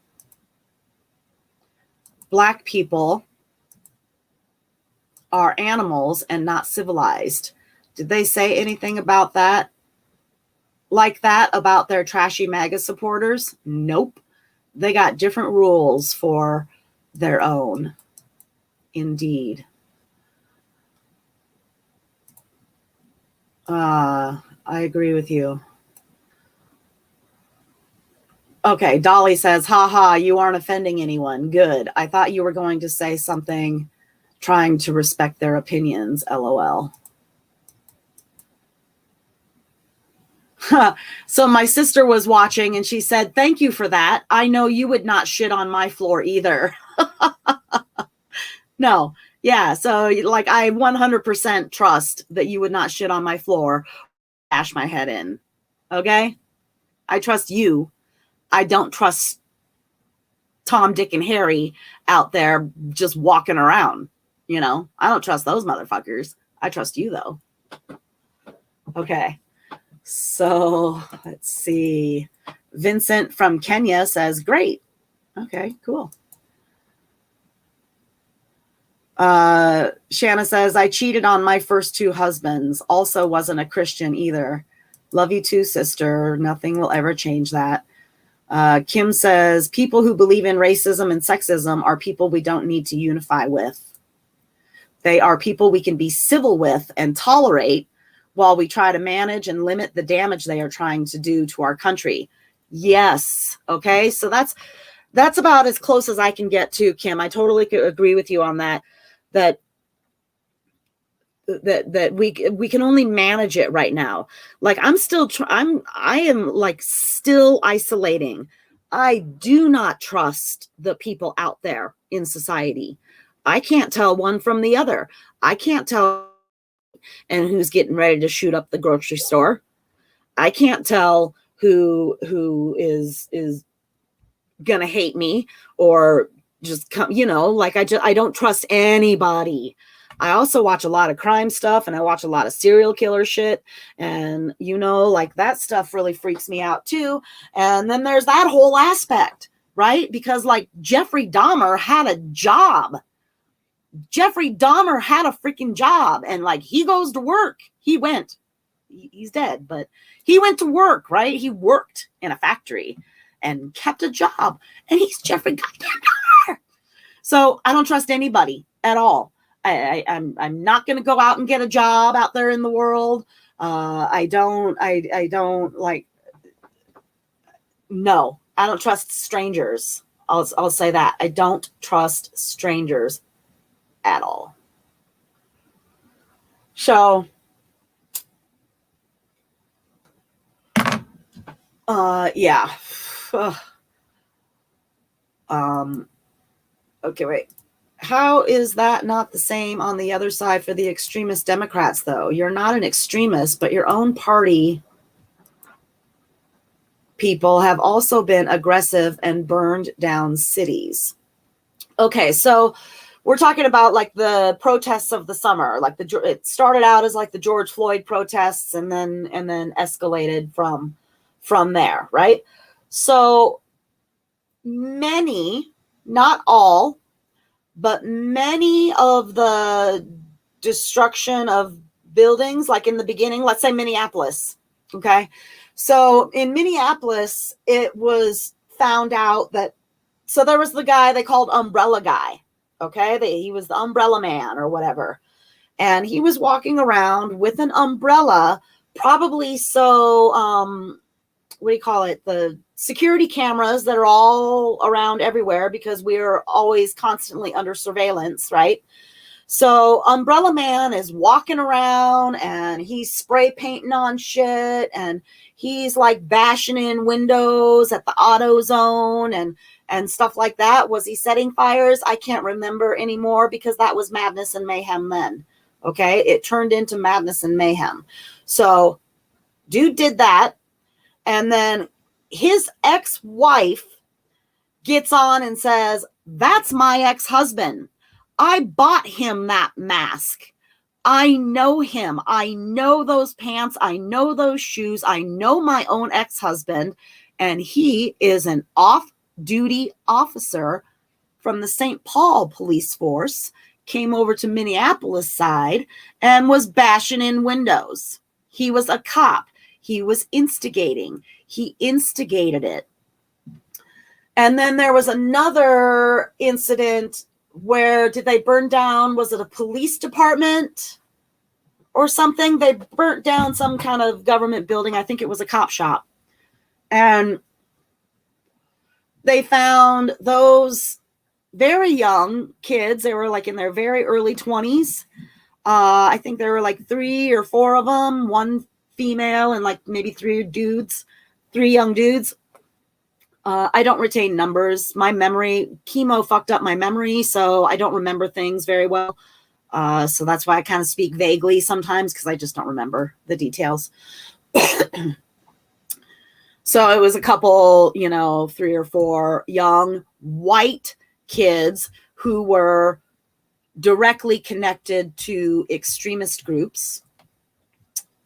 Black people are animals and not civilized. Did they say anything about that? Like that about their trashy MAGA supporters? Nope. They got different rules for their own. Indeed. I agree with you. Okay, Dolly says, haha, you aren't offending anyone. Good. I thought you were going to say something trying to respect their opinions, LOL. So my sister was watching and she said, thank you for that. I know you would not shit on my floor either. No. Yeah. So like I 100% trust that you would not shit on my floor, bash my head in. Okay. I trust you. I don't trust Tom, Dick, and Harry out there just walking around. You know, I don't trust those motherfuckers. I trust you though. Okay. So let's see. Vincent from Kenya says, great. Okay, cool. Shanna says, I cheated on my first 2 husbands. Also wasn't a Christian either. Love you too, sister. Nothing will ever change that. Kim says, people who believe in racism and sexism are people we don't need to unify with. They are people we can be civil with and tolerate while we try to manage and limit the damage they are trying to do to our country. Yes. Okay. So that's about as close as I can get to, Kim. I totally agree with you on that. That we can only manage it right now. Like I am like still isolating. I do not trust the people out there in society. I can't tell one from the other. I can't tell and who's getting ready to shoot up the grocery store. I can't tell who is gonna hate me or just come, like I don't trust anybody. I also watch a lot of crime stuff, and I watch a lot of serial killer shit. And, like that stuff really freaks me out too. And then there's that whole aspect, right? Because like Jeffrey Dahmer had a job. Jeffrey Dahmer had a freaking job, and like he goes to work. He's dead, but he went to work, right? He worked in a factory and kept a job, and he's Jeffrey goddamn Dahmer. So I don't trust anybody at all. I'm not going to go out and get a job out there in the world. I don't like, no, I don't trust strangers. I'll say that. I don't trust strangers at all. So, yeah. Okay, wait. How is that not the same on the other side for the extremist Democrats, though? You're not an extremist, but your own party people have also been aggressive and burned down cities. Okay, so we're talking about like the protests of the summer. Like it started out as like the George Floyd protests, and then escalated from there, right? So many, not all, but many of the destruction of buildings, like in the beginning, let's say Minneapolis, okay? So in Minneapolis, it was found out that, so there was the guy they called Umbrella Guy, okay? He was the Umbrella Man or whatever. And he was walking around with an umbrella, probably so, what do you call it? The security cameras that are all around everywhere, because we're always constantly under surveillance, right? So Umbrella Man is walking around, and he's spray painting on shit, and he's like bashing in windows at the AutoZone and stuff like that. Was he setting fires? I can't remember anymore, because that was madness and mayhem then. Okay, it turned into madness and mayhem. So dude did that. And then his ex-wife gets on and says, "That's my ex-husband. I bought him that mask. I know him. I know those pants. I know those shoes. I know my own ex-husband. And he is an off-duty officer from the St. Paul police force, came over to Minneapolis side and was bashing in windows. He was a cop. He was instigating. He instigated it." And then there was another incident where, did they burn down, was it a police department or something? They burnt down some kind of government building. I think it was a cop shop. And they found those very young kids. They were like in their very early 20s. I think there were like 3 or 4 of them, one female and like maybe 3 young dudes. I don't retain numbers. My memory, chemo fucked up my memory, so I don't remember things very well. So that's why I kind of speak vaguely sometimes, because I just don't remember the details. So it was a couple, 3 or 4 young white kids who were directly connected to extremist groups,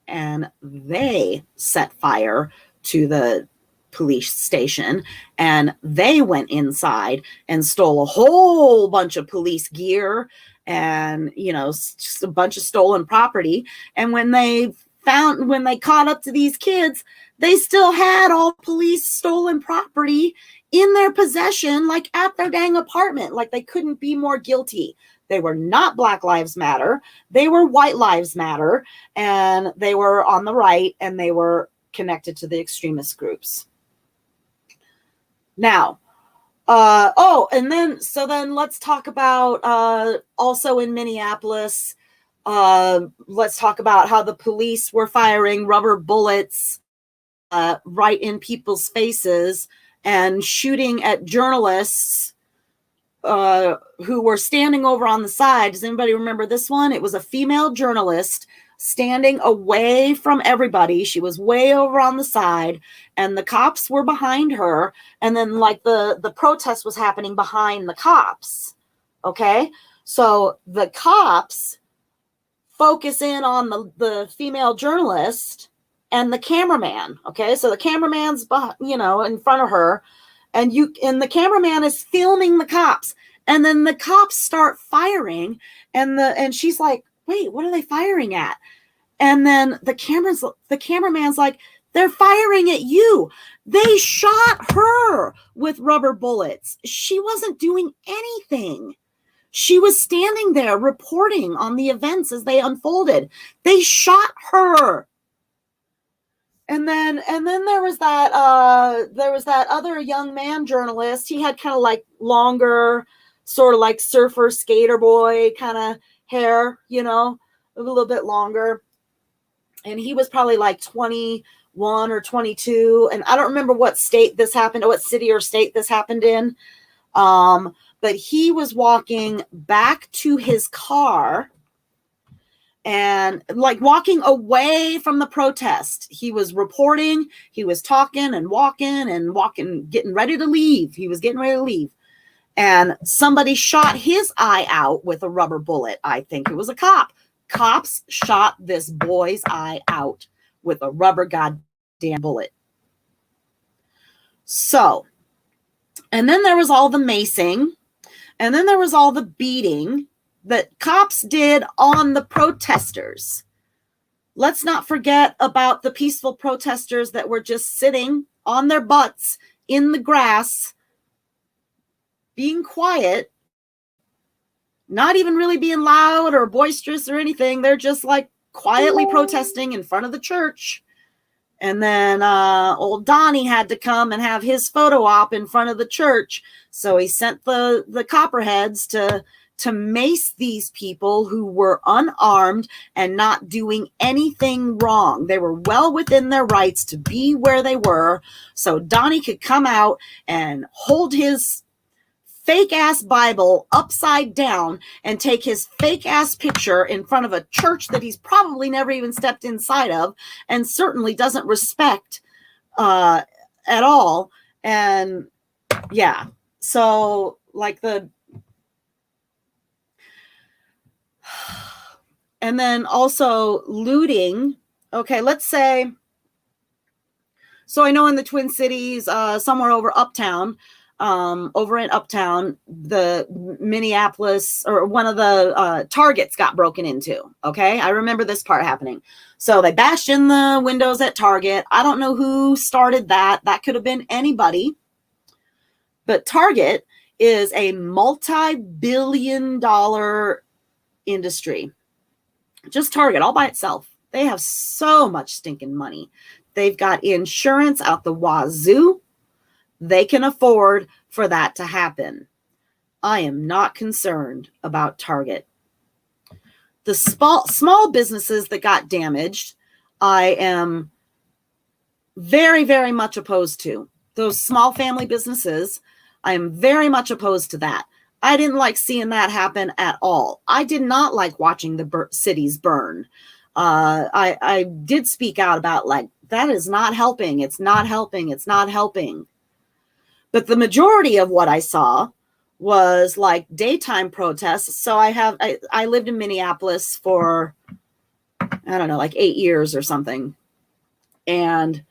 and they set fire to the police station, and they went inside and stole a whole bunch of police gear and, just a bunch of stolen property. And when they caught up to these kids, they still had all police stolen property in their possession, like at their dang apartment. Like they couldn't be more guilty. They were not Black Lives Matter. They were White Lives Matter, and they were on the right, and they were connected to the extremist groups. Now, and then let's talk about also in Minneapolis, let's talk about how the police were firing rubber bullets right in people's faces and shooting at journalists who were standing over on the side. Does anybody remember this one? It was a female journalist standing away from everybody. She was way over on the side, and the cops were behind her. And then like the protest was happening behind the cops. Okay. So the cops focus in on the female journalist and the cameraman. Okay. So the cameraman's, in front of her, and the cameraman is filming the cops. And then the cops start firing, and she's like, wait, what are they firing at? And then the cameraman's like, they're firing at you. They shot her with rubber bullets. She wasn't doing anything. She was standing there reporting on the events as they unfolded. They shot her. And then there was that other young man journalist. He had kind of like longer, sort of like surfer skater boy kind of hair, a little bit longer. And he was probably like 21 or 22. And I don't remember what state this happened, or what city or state this happened in. But he was walking back to his car and like walking away from the protest. He was reporting, he was talking and walking, getting ready to leave. He was getting ready to leave. And somebody shot his eye out with a rubber bullet. I think it was a cop. Cops shot this boy's eye out with a rubber goddamn bullet. So, and then there was all the macing, and then there was all the beating that cops did on the protesters. Let's not forget about the peaceful protesters that were just sitting on their butts in the grass, being quiet, not even really being loud or boisterous or anything. They're just like quietly protesting in front of the church. And then old Donnie had to come and have his photo op in front of the church. So he sent the copperheads to mace these people who were unarmed and not doing anything wrong. They were well within their rights to be where they were. So Donnie could come out and hold his fake ass Bible upside down and take his fake ass picture in front of a church that he's probably never even stepped inside of, and certainly doesn't respect at all. And yeah, so like and then also looting. Okay, let's say, so I know in the Twin Cities, somewhere over uptown, over in Uptown, the Minneapolis, or one of the Targets got broken into. Okay, I remember this part happening. So they bashed in the windows at Target. I don't know who started that. That could have been anybody. But Target is a multi-billion-dollar industry. Just Target all by itself. They have so much stinking money. They've got insurance out the wazoo. They can afford for that to happen. I am not concerned about Target. The small businesses that got damaged, I am very, very much opposed to. Those small family businesses, I am very much opposed to that. I didn't like seeing that happen at all. I did not like watching the cities burn. I did speak out about like, that is not helping. It's not helping. It's not helping. But the majority of what I saw was like daytime protests. So I lived in Minneapolis for, I don't know, like 8 years or something. And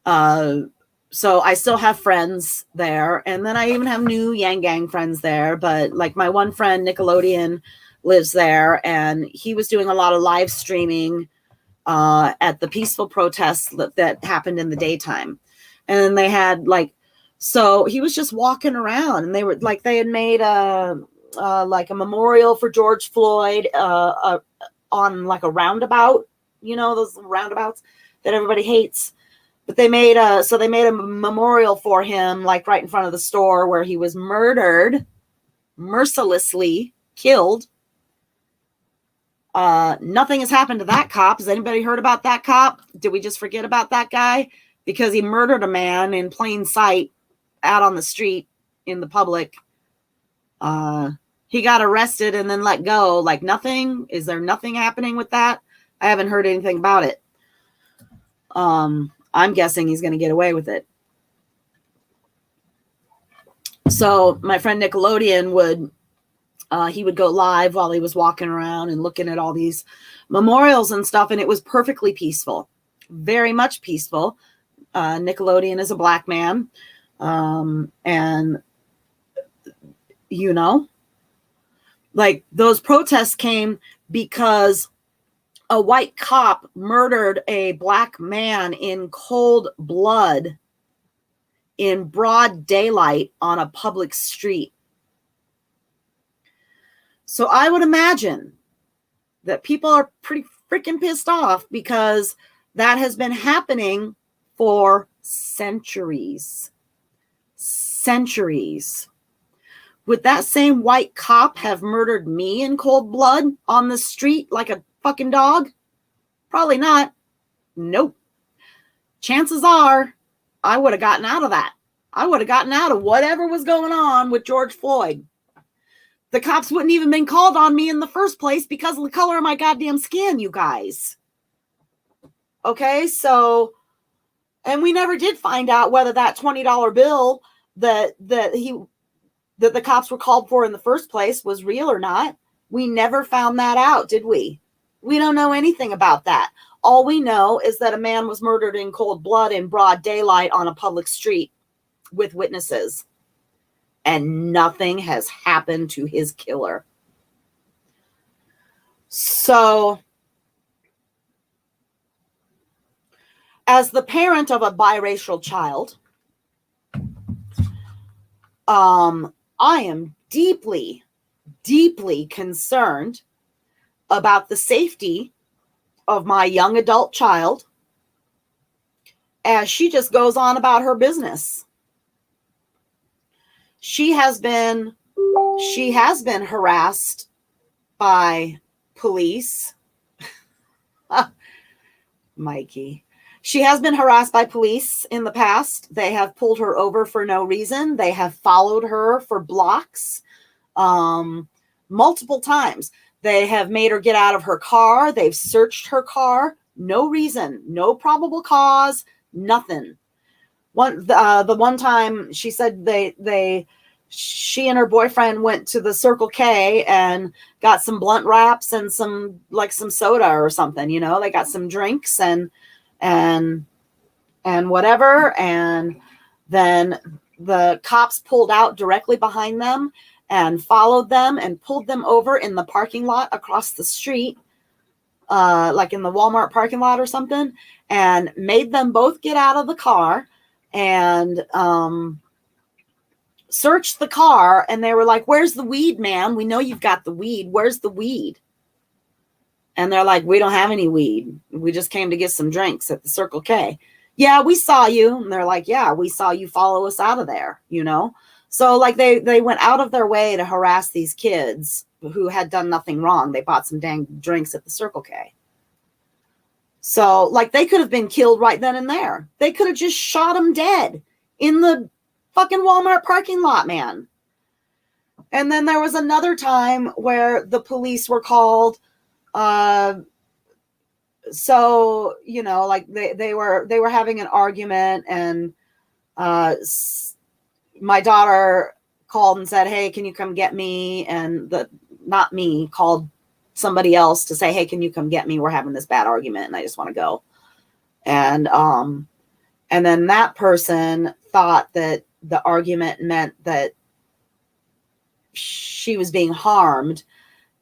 so I still have friends there. And then I even have new Yang Gang friends there. But like my one friend, Nickelodeon, lives there. And he was doing a lot of live streaming at the peaceful protests that happened in the daytime. And they had like, so he was just walking around, and they were like, they had made like a memorial for George Floyd on like a roundabout, those roundabouts that everybody hates. But they made a memorial for him, like right in front of the store where he was murdered, mercilessly killed. Nothing has happened to that cop. Has anybody heard about that cop? Did we just forget about that guy because he murdered a man in plain sight out on the street in the public? He got arrested and then let go. Like nothing. Is there nothing happening with that? I haven't heard anything about it. I'm guessing he's going to get away with it. So my friend Nickelodeon would go live while he was walking around and looking at all these memorials and stuff, and it was perfectly peaceful, very much peaceful. Nickelodeon is a black man, and you know, like those protests came because a white cop murdered a black man in cold blood in broad daylight on a public street. So I would imagine that people are pretty freaking pissed off because that has been happening for centuries. Centuries. Would that same white cop have murdered me in cold blood on the street like a fucking dog? Probably not. Nope. Chances are I would have gotten out of that. I would have gotten out of whatever was going on with George Floyd. The cops wouldn't even been called on me in the first place because of the color of my goddamn skin, you guys. Okay, so, and we never did find out whether that $20 bill that the cops were called for in the first place was real or not. We never found that out, did we? We don't know anything about that. All we know is that a man was murdered in cold blood in broad daylight on a public street with witnesses. And nothing has happened to his killer. So, as the parent of a biracial child, I am deeply, deeply concerned about the safety of my young adult child as she just goes on about her business. She has been harassed by police. Mikey. She has been harassed by police in the past. They have pulled her over for no reason. They have followed her for blocks multiple times. They have made her get out of her car. They've searched her car. No reason, no probable cause, nothing. The one time she said she and her boyfriend went to the Circle K and got some blunt wraps and some soda or something, you know, they got some drinks and whatever. And then the cops pulled out directly behind them and followed them and pulled them over in the parking lot across the street, like in the Walmart parking lot or something, and made them both get out of the car and searched the car. And they were like, "Where's the weed, man? We know you've got the weed. Where's the weed?" And they're like, "We don't have any weed. We just came to get some drinks at the Circle K." "Yeah, we saw you." And they're like, "Yeah, we saw you follow us out of there," you know? So like they went out of their way to harass these kids who had done nothing wrong. They bought some dang drinks at the Circle K. So like they could have been killed right then and there. They could have just shot them dead in the fucking Walmart parking lot, man. And then there was another time where the police were called. So, you know, like they were having an argument, and my daughter called and said, "Hey, can you come get me?" And not me, called somebody else to say, "Hey, can you come get me? We're having this bad argument and I just want to go." And then that person thought that the argument meant that she was being harmed.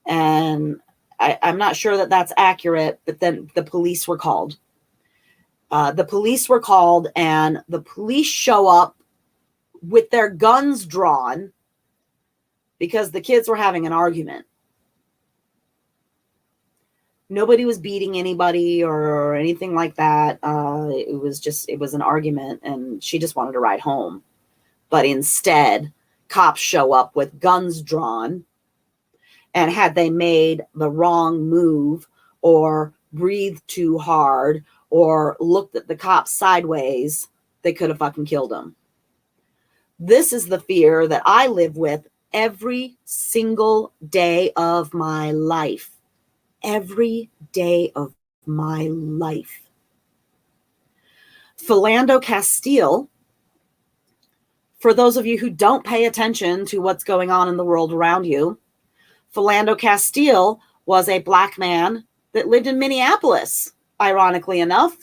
And I'm not sure that that's accurate, but then the police were called. And the police show up with their guns drawn because the kids were having an argument. Nobody was beating anybody or anything like that. It was an argument, and she just wanted to ride home. But instead, cops show up with guns drawn. And had they made the wrong move or breathed too hard or looked at the cops sideways, they could have fucking killed them. This is the fear that I live with every single day of my life. Every day of my life. Philando Castile, for those of you who don't pay attention to what's going on in the world around you, Philando Castile was a black man that lived in Minneapolis, ironically enough.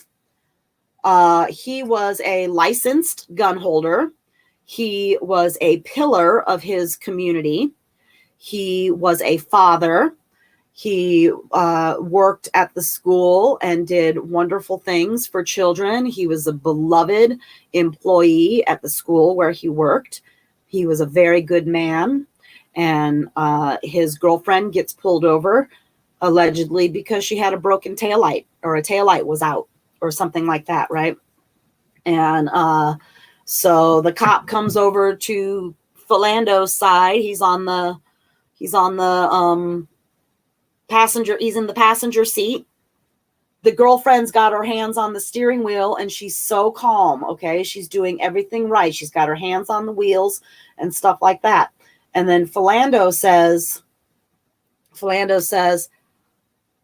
He was a licensed gun holder. He was a pillar of his community. He was a father. He worked at the school and did wonderful things for children. He was a beloved employee at the school where he worked. He was a very good man. And his girlfriend gets pulled over, allegedly because she had a broken taillight, or a taillight was out or something like that, right? And so the cop comes over to Philando's side. He's on the passenger. He's in the passenger seat. The girlfriend's got her hands on the steering wheel and she's so calm. Okay. She's doing everything right. She's got her hands on the wheels and stuff like that. And then Philando says,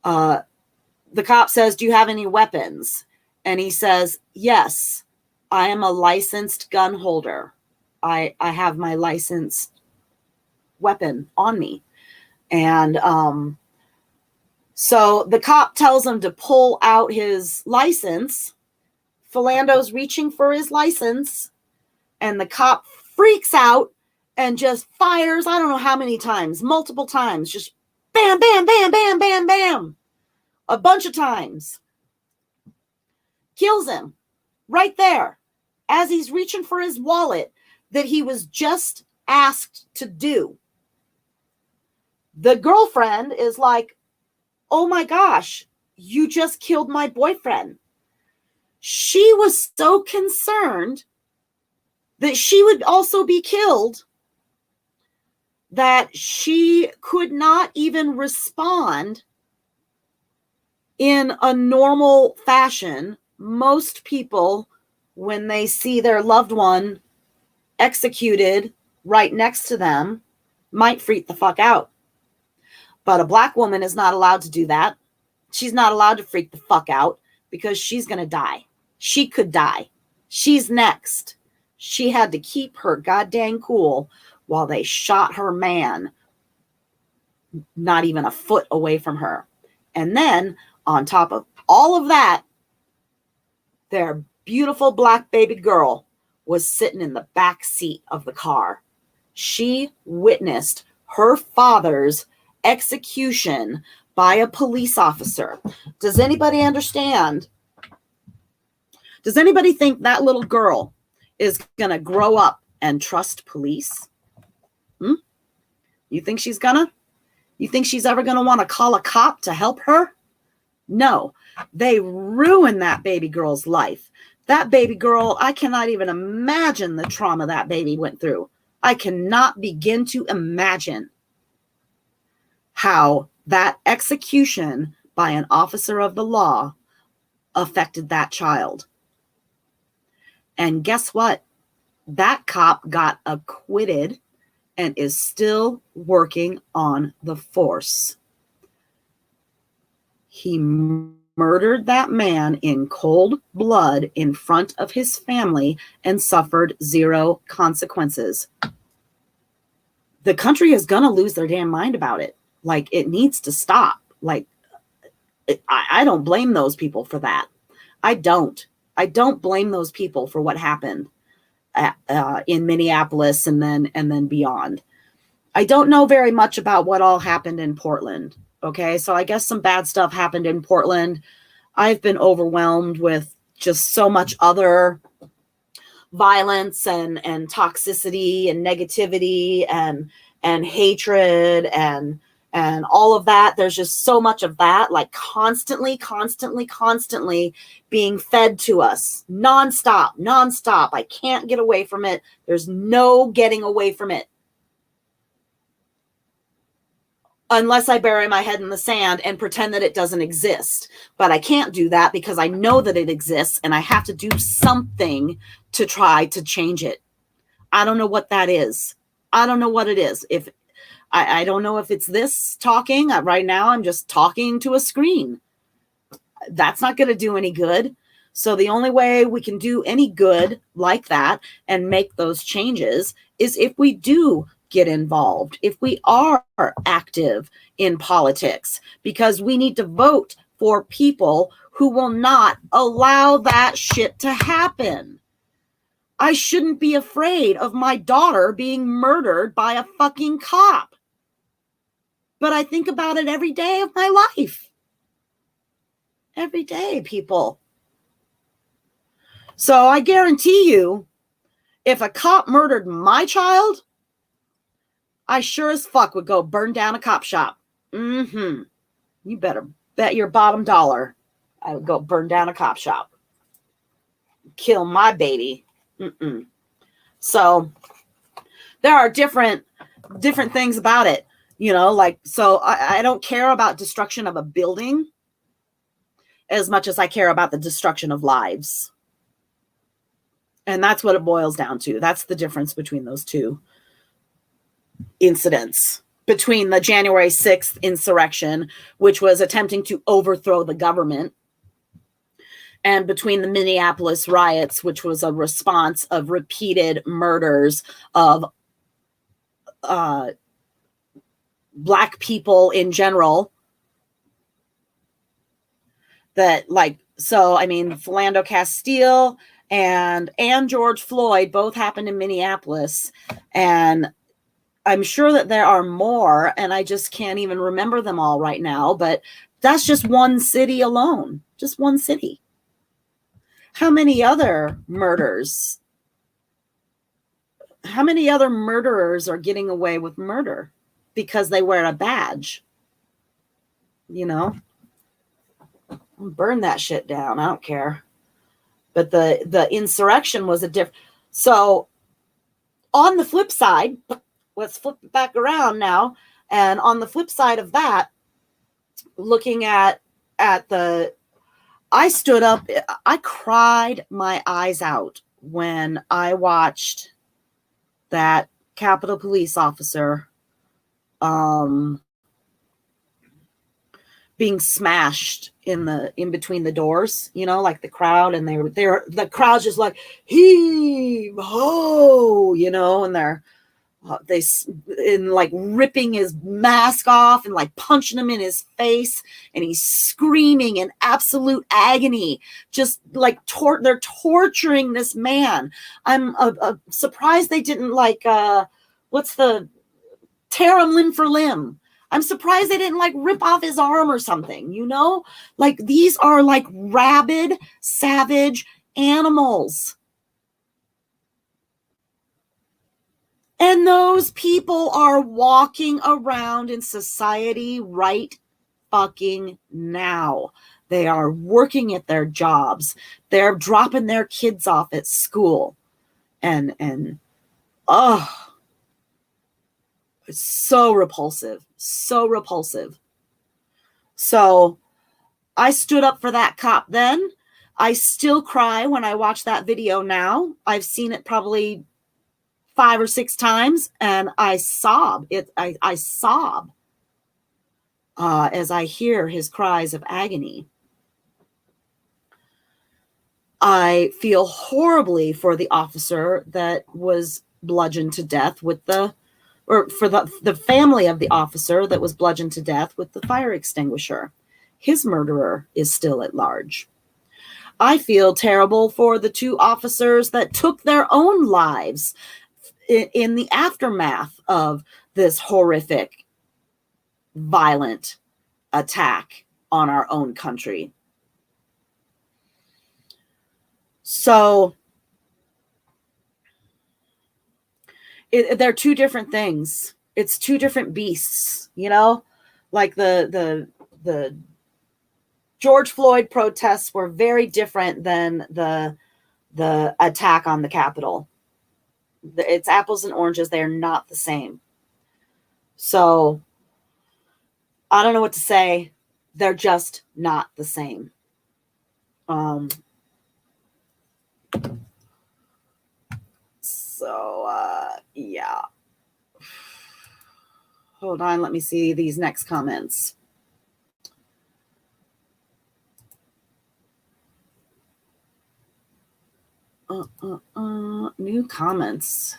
the cop says, do you have any weapons? And he says, yes, I am a licensed gun holder. I have my licensed weapon on me. And so the cop tells him to pull out his license. Philando's reaching for his license, and the cop freaks out and just fires, I don't know how many times, multiple times, just bam, bam, bam, bam, bam, bam, a bunch of times. Kills him right there as he's reaching for his wallet that he was just asked to do. The girlfriend is like, oh my gosh, you just killed my boyfriend. She was so concerned that she would also be killed that she could not even respond in a normal fashion. Most people, when they see their loved one executed right next to them, might freak the fuck out. But a black woman is not allowed to do that. She's not allowed to freak the fuck out because she's going to die. She could die. She's next. She had to keep her goddamn cool while they shot her man not even a foot away from her. And then on top of all of that, their beautiful black baby girl was sitting in the back seat of the car. She witnessed her father's execution by a police officer. Does anybody understand? Does anybody think that little girl is going to grow up and trust police? You think she's gonna? You think she's ever going to want to call a cop to help her? No. They ruined that baby girl's life. That baby girl, I cannot even imagine the trauma that baby went through. I cannot begin to imagine how that execution by an officer of the law affected that child. And guess what? That cop got acquitted and is still working on the force. He murdered that man in cold blood in front of his family and suffered zero consequences. The country is going to lose their damn mind about it. Like, it needs to stop. Like, I don't blame those people for that. I don't blame those people for what happened in Minneapolis and then beyond. I don't know very much about what all happened in Portland. Okay, so I guess some bad stuff happened in Portland. I've been overwhelmed with just so much other violence and toxicity and negativity and hatred and all of that. There's just so much of that, like constantly being fed to us nonstop. I can't get away from it. There's no getting away from it. Unless I bury my head in the sand and pretend that it doesn't exist. But I can't do that because I know that it exists and I have to do something to try to change it. I don't know what that is. I don't know what it is. If I don't know if it's this talking. Right now I'm just talking to a screen. That's not going to do any good. So the only way we can do any good like that and make those changes is if we do get involved, if we are active in politics, because we need to vote for people who will not allow that shit to happen. I shouldn't be afraid of my daughter being murdered by a fucking cop. But I think about it every day of my life. Every day, people. So I guarantee you, if a cop murdered my child, I sure as fuck would go burn down a cop shop. You better bet your bottom dollar I would go burn down a cop shop. Kill my baby. So there are different things about it, like, so I don't care about destruction of a building as much as I care about the destruction of lives. And that's what it boils down to. That's the difference between those two incidents, between the January 6th insurrection, which was attempting to overthrow the government, and between the Minneapolis riots, which was a response of repeated murders of Black people in general. That, like, so, I mean, Philando Castile and George Floyd both happened in Minneapolis. And I'm sure that there are more, and I just can't even remember them all right now, but that's just one city alone, just one city. How many other murders? How many other murderers are getting away with murder because they wear a badge? Burn that shit down. I don't care. But the insurrection was a different. So on the flip side, let's flip it back around now. And on the flip side of that, looking at I stood up, I cried my eyes out when I watched that Capitol Police officer being smashed in between the doors, like the crowd, and the crowd's just like, heave ho, and they're like ripping his mask off and like punching him in his face, and he's screaming in absolute agony, just like they're torturing this man. I'm surprised they didn't tear him limb for limb. I'm surprised they didn't like rip off his arm or something, like these are like rabid, savage animals. And those people are walking around in society right fucking now. They are working at their jobs. They're dropping their kids off at school. And it's so repulsive. So repulsive. So I stood up for that cop then. I still cry when I watch that video now. I've seen it probably 5 or 6 times, and I sob. I sob as I hear his cries of agony. I feel horribly for the officer that was bludgeoned to death for the family of the officer that was bludgeoned to death with the fire extinguisher. His murderer is still at large. I feel terrible for the 2 officers that took their own lives in the aftermath of this horrific, violent attack on our own country. So they're 2 different things. It's 2 different beasts, like the George Floyd protests were very different than the attack on the Capitol. It's apples and oranges. They're not the same. So I don't know what to say. They're just not the same. Yeah. Hold on. Let me see these next comments. New comments.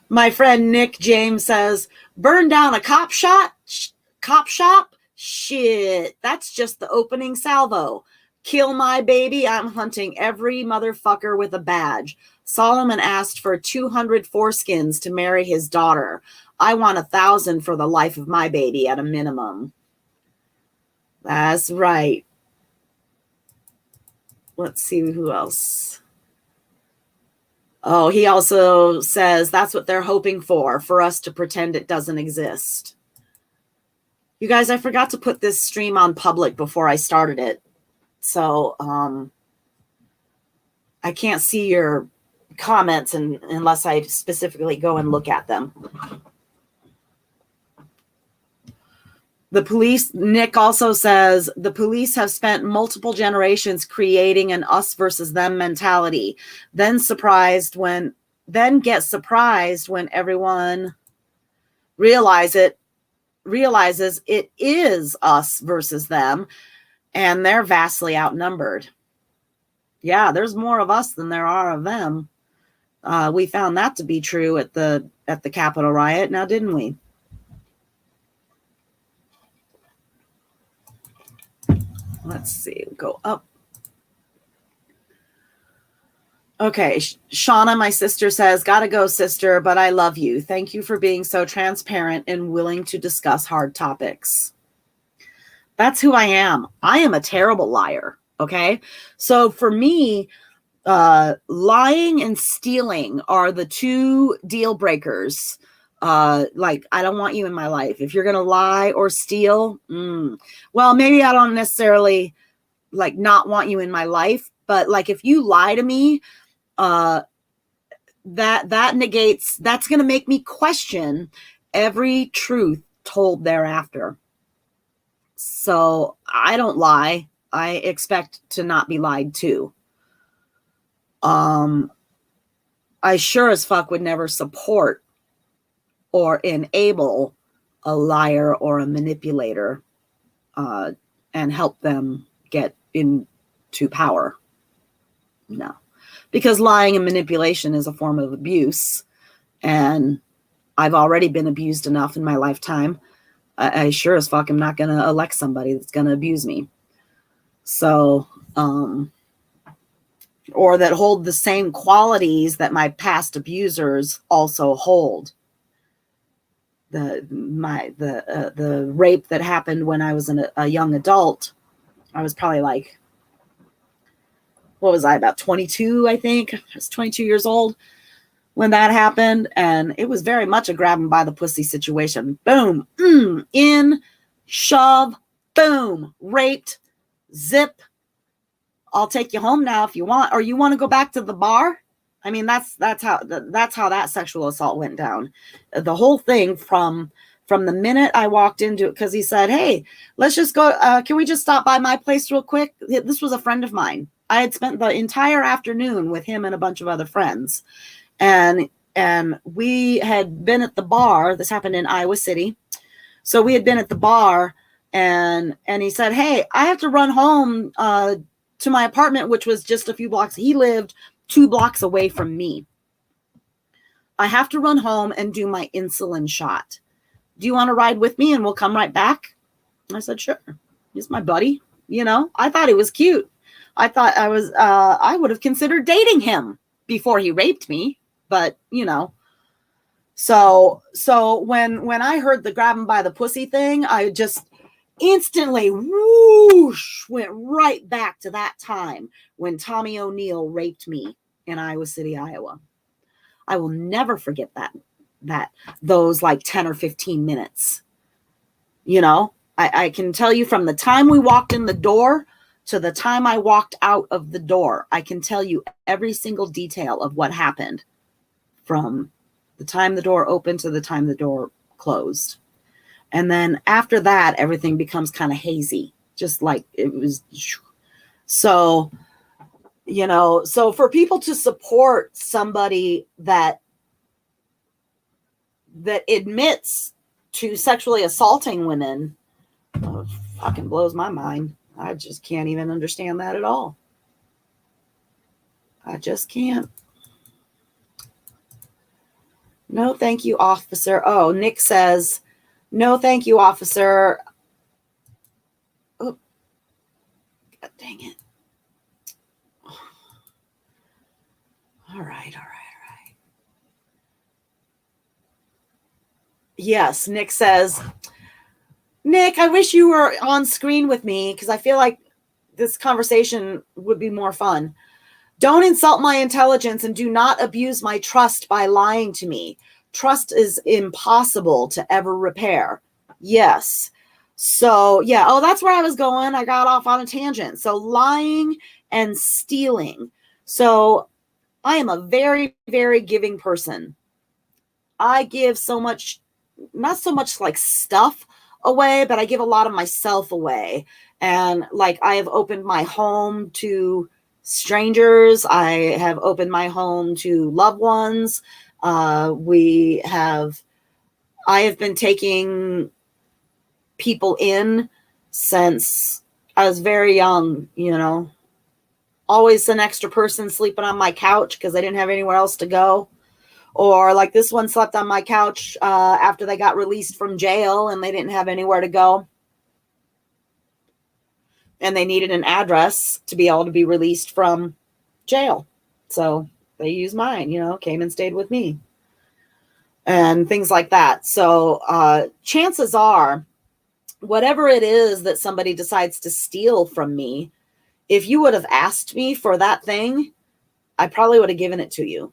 My friend Nick James says, burn down a cop shop? Shit, that's just the opening salvo. Kill my baby. I'm hunting every motherfucker with a badge. Solomon asked for 200 foreskins to marry his daughter. I want 1,000 for the life of my baby at a minimum. That's right. Let's see who else. Oh, he also says that's what they're hoping for us to pretend it doesn't exist. You guys, I forgot to put this stream on public before I started it. So I can't see your comments unless I specifically go and look at them. The police, Nick also says, the police have spent multiple generations creating an us versus them mentality. Then get surprised when everyone realizes it is us versus them, and they're vastly outnumbered. Yeah, there's more of us than there are of them. We found that to be true at the Capitol riot, now didn't we? Let's see, go up. Okay, Shauna, my sister, says, gotta go, sister, but I love you. Thank you for being so transparent and willing to discuss hard topics. That's who I am. I am a terrible liar, okay? So for me, lying and stealing are the two deal breakers. Like, I don't want you in my life. If you're going to lie or steal, well, maybe I don't necessarily like not want you in my life, but like if you lie to me, that negates, that's going to make me question every truth told thereafter. So I don't lie. I expect to not be lied to. I sure as fuck would never support or enable a liar or a manipulator and help them get into power. No, because lying and manipulation is a form of abuse, and I've already been abused enough in my lifetime. I sure as fuck am not going to elect somebody that's going to abuse me. So, or that hold the same qualities that my past abusers also hold. The rape that happened when I was a young adult, I was probably like, what was I, about 22, I think. I was 22 years old when that happened, and it was very much a grab 'em by the pussy situation. Boom, in, shove, boom, raped, zip. I'll take you home now if you want, or you want to go back to the bar. I mean, that's how that sexual assault went down. The whole thing from the minute I walked into it, because he said, "Hey, let's just go. Can we just stop by my place real quick?" This was a friend of mine. I had spent the entire afternoon with him and a bunch of other friends, and we had been at the bar. This happened in Iowa City, so we had been at the bar, and he said, "Hey, I have to run home to my apartment," which was just a few blocks. He lived 2 blocks away from me. "I have to run home and do my insulin shot. Do you want to ride with me and we'll come right back?" I said, "Sure." He's my buddy. You know, I thought he was cute. I thought I would have considered dating him before he raped me, but you know. So when I heard the grab him by the pussy thing, I just instantly whoosh went right back to that time when Tommy O'Neill raped me in Iowa City, Iowa. I will never forget those like 10 or 15 minutes. You know, I can tell you from the time we walked in the door to the time I walked out of the door, I can tell you every single detail of what happened from the time the door opened to the time the door closed. And then after that, everything becomes kind of hazy, just like it was. So, you know, so for people to support somebody that admits to sexually assaulting women, fucking blows my mind. I just can't even understand that at all. I just can't. No, thank you, officer. Oh, Nick says, no, thank you, officer. Oh, God dang it. All right. Yes, Nick says, Nick, I wish you were on screen with me because I feel like this conversation would be more fun. Don't insult my intelligence and do not abuse my trust by lying to me. Trust is impossible to ever repair. Yes. So, yeah. Oh, that's where I was going. I got off on a tangent. So, lying and stealing. So, I am a very, very giving person. I give so much, not so much like stuff away, but I give a lot of myself away. And like I have opened my home to strangers. I have opened my home to loved ones. I have been taking people in since I was very young, always an extra person sleeping on my couch because I didn't have anywhere else to go. Or like this one slept on my couch after they got released from jail and they didn't have anywhere to go. And they needed an address to be able to be released from jail. So they used mine, came and stayed with me. And things like that. So chances are, whatever it is that somebody decides to steal from me, if you would have asked me for that thing, I probably would have given it to you,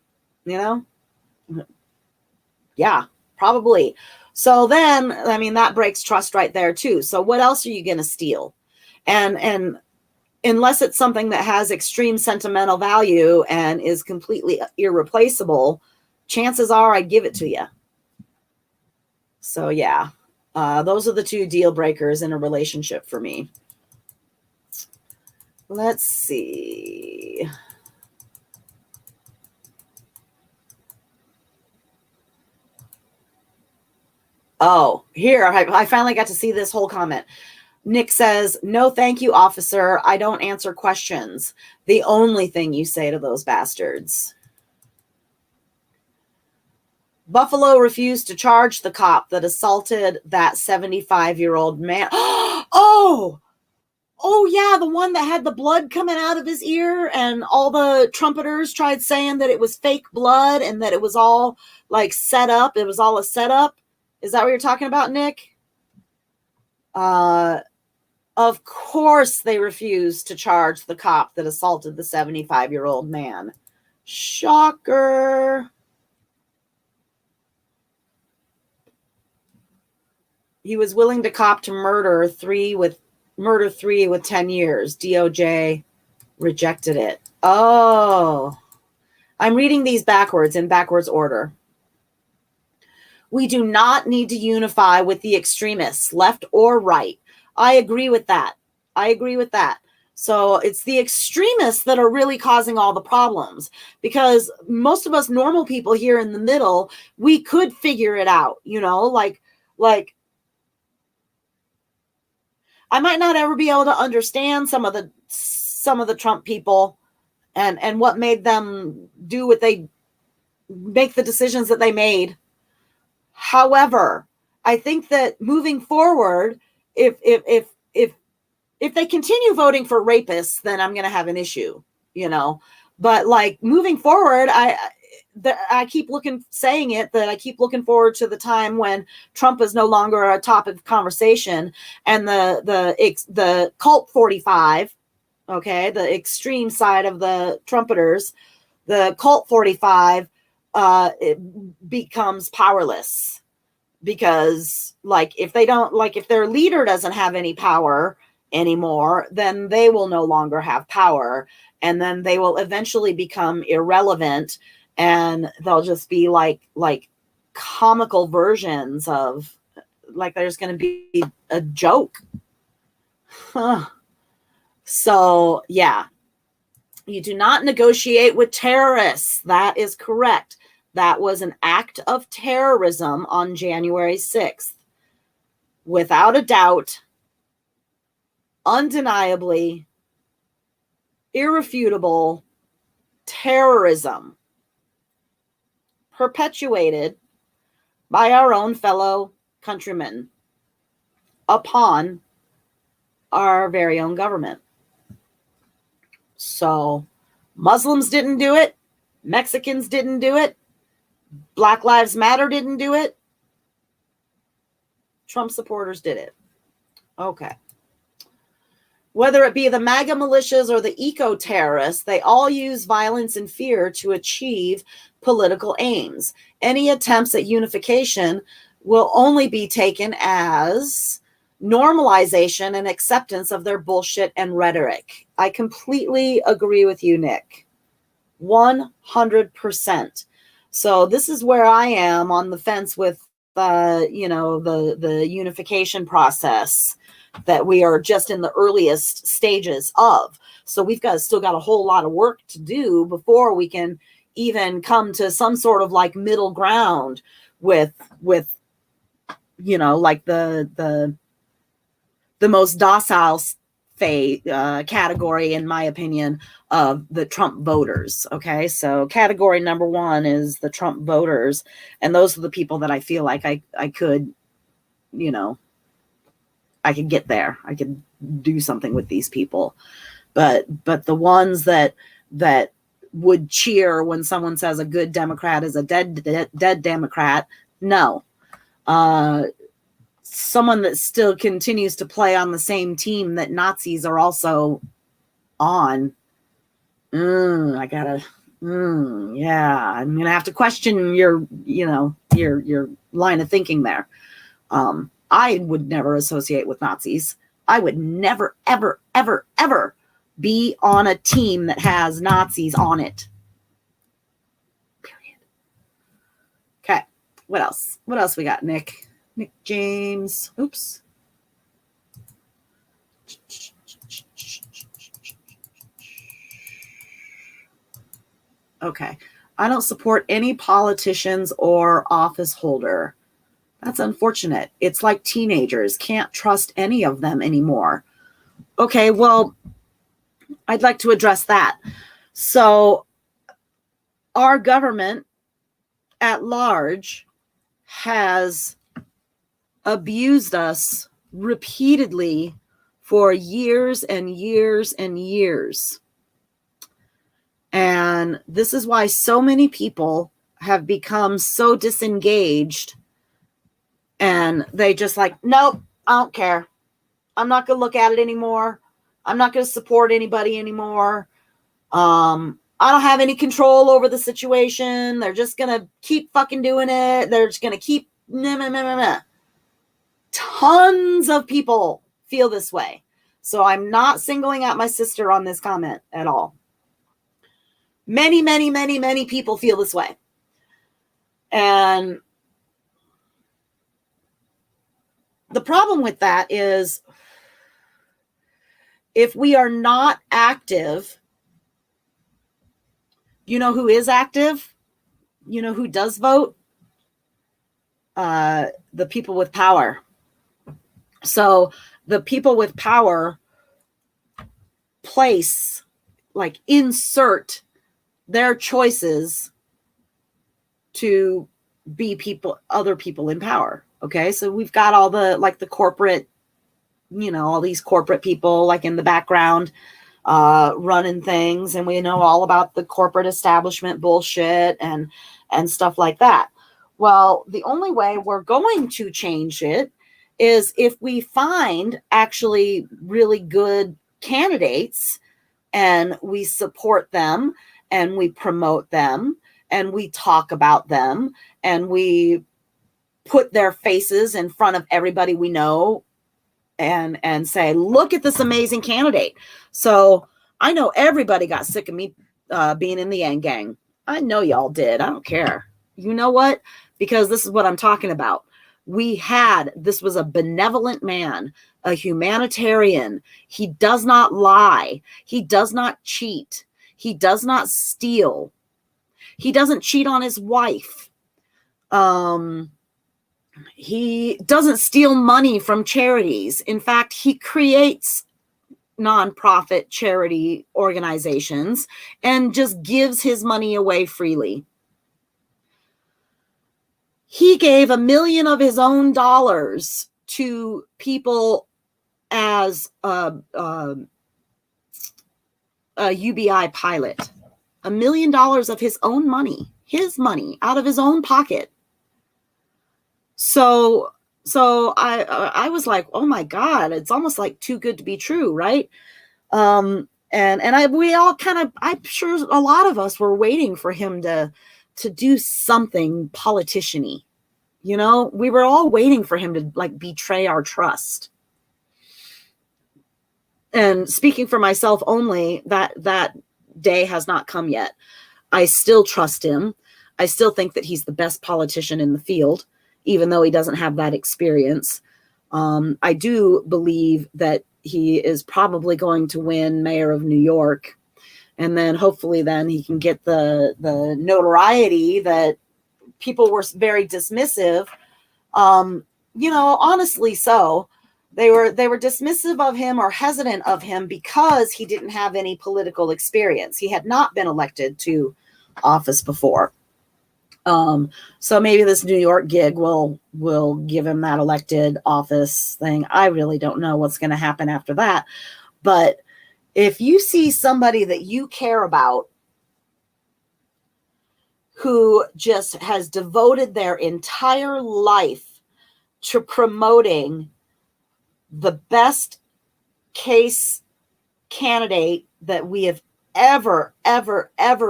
Yeah, probably. So then, that breaks trust right there too. So what else are you going to steal? And unless it's something that has extreme sentimental value and is completely irreplaceable, chances are I'd give it to you. So yeah, those are the two deal breakers in a relationship for me. Let's see. Oh, here, I finally got to see this whole comment. Nick says, no, thank you, officer. I don't answer questions. The only thing you say to those bastards. Buffalo refused to charge the cop that assaulted that 75-year-old man. Oh, yeah, the one that had the blood coming out of his ear, and all the trumpeters tried saying that it was fake blood and that it was all like set up. It was all a setup. Is that what you're talking about, Nick? Of course they refused to charge the cop that assaulted the 75-year-old man. Shocker. He was willing to cop to murder three with 10 years. DOJ rejected it. Oh, I'm reading these in backwards order. We do not need to unify with the extremists, left or right. I agree with that. So it's the extremists that are really causing all the problems, because most of us normal people here in the middle, we could figure it out, like I might not ever be able to understand some of the Trump people and what made them do what they make the decisions that they made. However, I think that moving forward, if they continue voting for rapists, then I'm going to have an issue, But like moving forward, I keep saying that I keep looking forward to the time when Trump is no longer a topic of conversation, and the cult 45, okay, the extreme side of the trumpeters, the cult 45, it becomes powerless, because if their leader doesn't have any power anymore, then they will no longer have power, and then they will eventually become irrelevant, and they'll just be like comical versions of, there's going to be a joke. So yeah, you do not negotiate with terrorists. That is correct. That was an act of terrorism on January 6th. without a doubt, undeniably, irrefutable terrorism perpetuated by our own fellow countrymen upon our very own government. So Muslims didn't do it. Mexicans didn't do it. Black Lives Matter didn't do it. Trump supporters did it. Okay. Whether it be the MAGA militias or the eco-terrorists, they all use violence and fear to achieve political aims. Any attempts at unification will only be taken as normalization and acceptance of their bullshit and rhetoric. I completely agree with you, Nick. 100%. So this is where I am on the fence with the unification process that we are just in the earliest stages of. So we've still got a whole lot of work to do before we can even come to some sort of like middle ground with like the most docile category, in my opinion, of the Trump voters. Okay, so category number one is the Trump voters, and those are the people that I feel like I could, I could get there. I could do something with these people, but the ones that would cheer when someone says a good Democrat is a dead Democrat, no. Someone that still continues to play on the same team that Nazis are also on. I'm gonna have to question your line of thinking there. I would never associate with Nazis. I would never, ever, ever, ever be on a team that has Nazis on it. Period. Okay. What else? What else we got, Nick? Nick James. Oops. Okay. I don't support any politicians or office holder. That's unfortunate. It's like teenagers. Can't trust any of them anymore. Okay, well, I'd like to address that. So our government at large has abused us repeatedly for years and years and years. And this is why so many people have become so disengaged, and they just like, nope, I don't care. I'm not going to look at it anymore. I'm not going to support anybody anymore. I don't have any control over the situation. They're just going to keep fucking doing it. They're just going to keep Tons of people feel this way. So I'm not singling out my sister on this comment at all. Many, many, many, many people feel this way. And the problem with that is if we are not active, you know who is active? You know who does vote? The people with power. So the people with power insert their choices to be other people in power. Okay. So we've got all the corporate, all these corporate people in the background, running things. And we know all about the corporate establishment bullshit and stuff like that. Well, the only way we're going to change it is if we find actually really good candidates and we support them and we promote them and we talk about them and we put their faces in front of everybody we know and say, look at this amazing candidate. So I know everybody got sick of me being in the Yang Gang. I know y'all did. I don't care. You know what? Because this is what I'm talking about. This was a benevolent man, a humanitarian. He does not lie. He does not cheat. He does not steal. He doesn't cheat on his wife. He doesn't steal money from charities. In fact, he creates nonprofit charity organizations and just gives his money away freely. He gave $1 million of his own dollars to people as a UBI pilot. $1 million of his own money out of his own pocket. So I was like, oh my God, it's almost like too good to be true, right? We all kind of, I'm sure a lot of us were waiting for him to do something politician-y. You know, we were all waiting for him to like betray our trust. And speaking for myself only, that day has not come yet. I still trust him. I still think that he's the best politician in the field, even though he doesn't have that experience. I do believe that he is probably going to win mayor of New York. And then hopefully then he can get the notoriety that people were very dismissive. You know, honestly, so they were dismissive of him or hesitant of him because he didn't have any political experience. He had not been elected to office before. So maybe this New York gig will give him that elected office thing. I really don't know what's going to happen after that. But if you see somebody that you care about who just has devoted their entire life to promoting the best case candidate that we have ever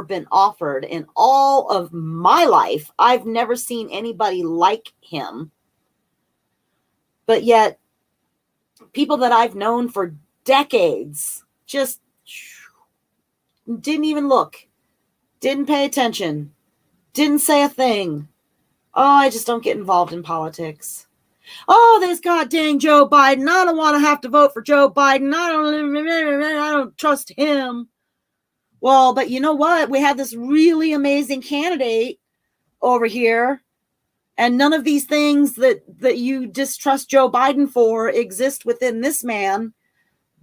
been offered in all of my life. I've never seen anybody like him. But yet, people that I've known for decades just didn't even look, didn't pay attention, didn't say a thing. Oh, I just don't get involved in politics. Oh, this goddamn Joe Biden. I don't want to have to vote for Joe Biden. I don't trust him. Well, but you know what? We have this really amazing candidate over here, and none of these things that you distrust Joe Biden for exist within this man,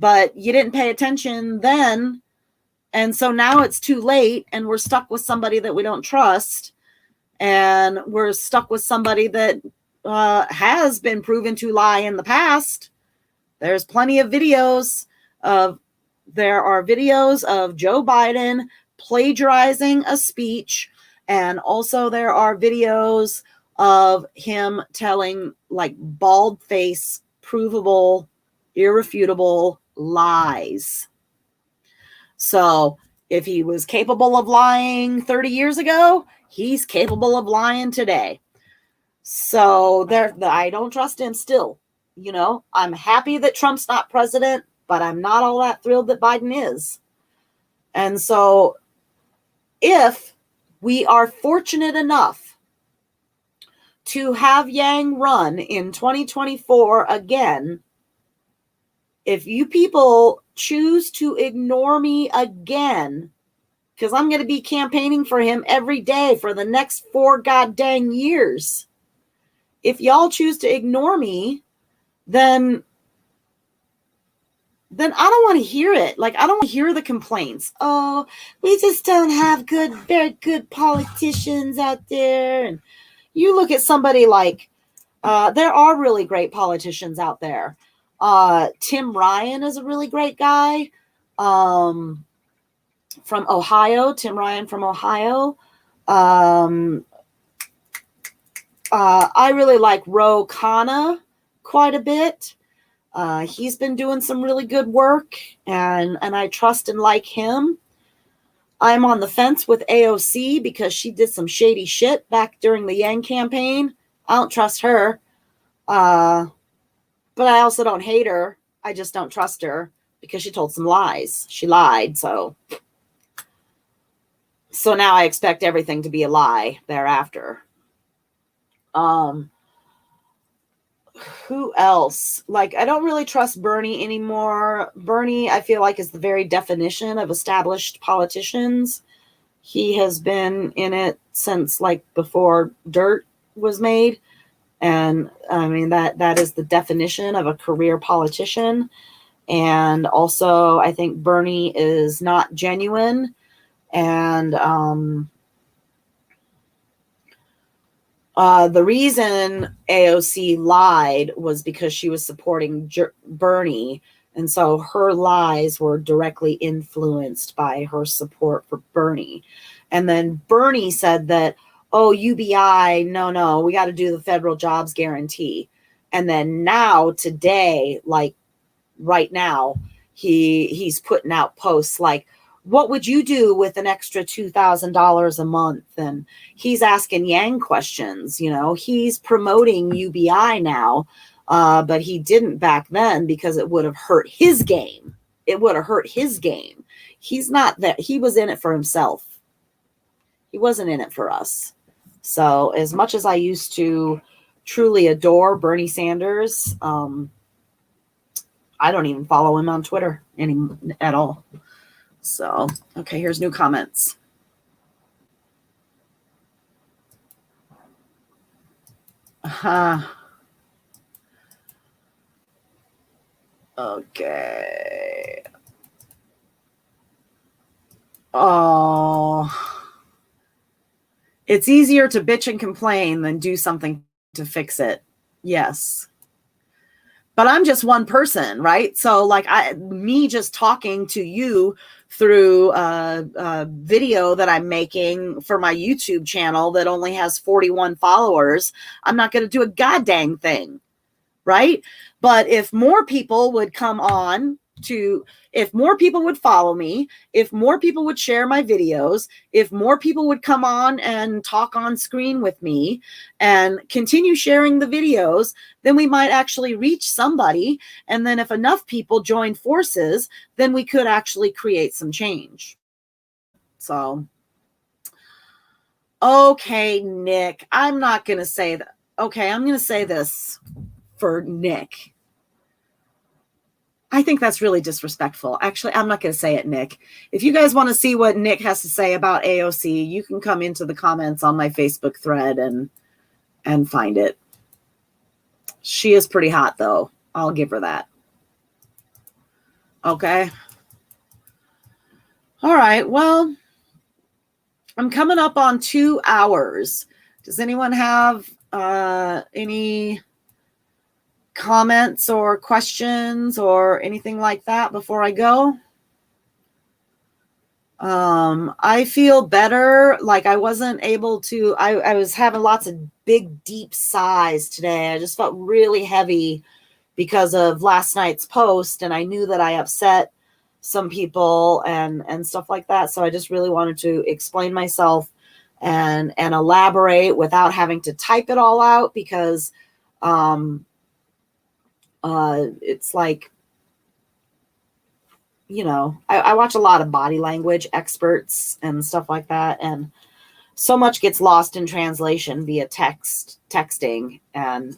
but you didn't pay attention then. And so now it's too late, and we're stuck with somebody that we don't trust, and we're stuck with somebody that has been proven to lie in the past. There's plenty of videos of Joe Biden plagiarizing a speech. And also there are videos of him telling like bald face, provable, irrefutable lies. So if he was capable of lying 30 years ago, he's capable of lying today. So I don't trust him still. You know, I'm happy that Trump's not president, but I'm not all that thrilled that Biden is. And so if we are fortunate enough to have Yang run in 2024 again, if you people choose to ignore me again, because I'm going to be campaigning for him every day for the next 4 goddamn years. If y'all choose to ignore me, then I don't want to hear it. Like, I don't want to hear the complaints. Oh, we just don't have very good politicians out there. And you look at somebody like, there are really great politicians out there. Tim Ryan is a really great guy. From Ohio, Tim Ryan from Ohio. I really like Ro Khanna quite a bit. He's been doing some really good work, and I trust and like him. I'm on the fence with AOC because she did some shady shit back during the Yang campaign. I don't trust her. But I also don't hate her. I just don't trust her because she told some lies. She lied, so now I expect everything to be a lie thereafter. Who else? Like, I don't really trust Bernie anymore. Bernie, I feel like, is the very definition of established politicians. He has been in it since like before dirt was made. And I mean, that is the definition of a career politician. And also, I think Bernie is not genuine. And the reason AOC lied was because she was supporting Bernie. And so her lies were directly influenced by her support for Bernie. And then Bernie said that, oh, UBI, no, we got to do the federal jobs guarantee. And then now, today, like right now, he's putting out posts like, what would you do with an extra $2,000 a month? And he's asking Yang questions. He's promoting UBI now, but he didn't back then because it would have hurt his game. He's not that. He was in it for himself. He wasn't in it for us. So as much as I used to truly adore Bernie Sanders, I don't even follow him on Twitter at all. So, okay, here's new comments. Okay. Oh, it's easier to bitch and complain than do something to fix it. Yes. But I'm just one person, right? So like me just talking to you through a video that I'm making for my YouTube channel that only has 41 followers, I'm not going to do a goddamn thing, right? But if more people would come on if more people would follow me, if more people would share my videos, if more people would come on and talk on screen with me and continue sharing the videos, then we might actually reach somebody. And then if enough people join forces, then we could actually create some change. So, okay, Nick, I'm not going to say that. Okay, I'm going to say this for Nick. I think that's really disrespectful. Actually, I'm not going to say it, Nick. If you guys want to see what Nick has to say about AOC, you can come into the comments on my Facebook thread and find it. She is pretty hot, though. I'll give her that. Okay. All right. Well, I'm coming up on 2 hours. Does anyone have any comments or questions or anything like that before I go? I feel better. Like I wasn't able to, I was having lots of big, deep sighs today. I just felt really heavy because of last night's post. And I knew that I upset some people and stuff like that. So I just really wanted to explain myself and elaborate without having to type it all out because, it's like, I watch a lot of body language experts and stuff like that. And so much gets lost in translation via texting. And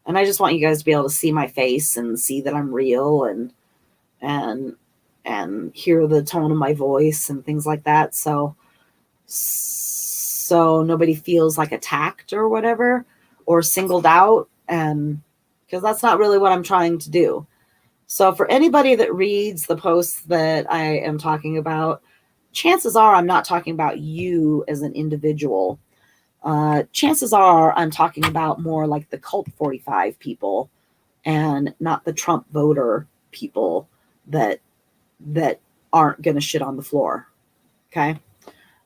I just want you guys to be able to see my face and see that I'm real and hear the tone of my voice and things like that. So nobody feels like attacked or whatever, or singled out. And because that's not really what I'm trying to do. So for anybody that reads the posts that I am talking about, chances are I'm not talking about you as an individual. Chances are I'm talking about more like the Cult 45 people and not the Trump voter people that aren't going to shit on the floor. Okay.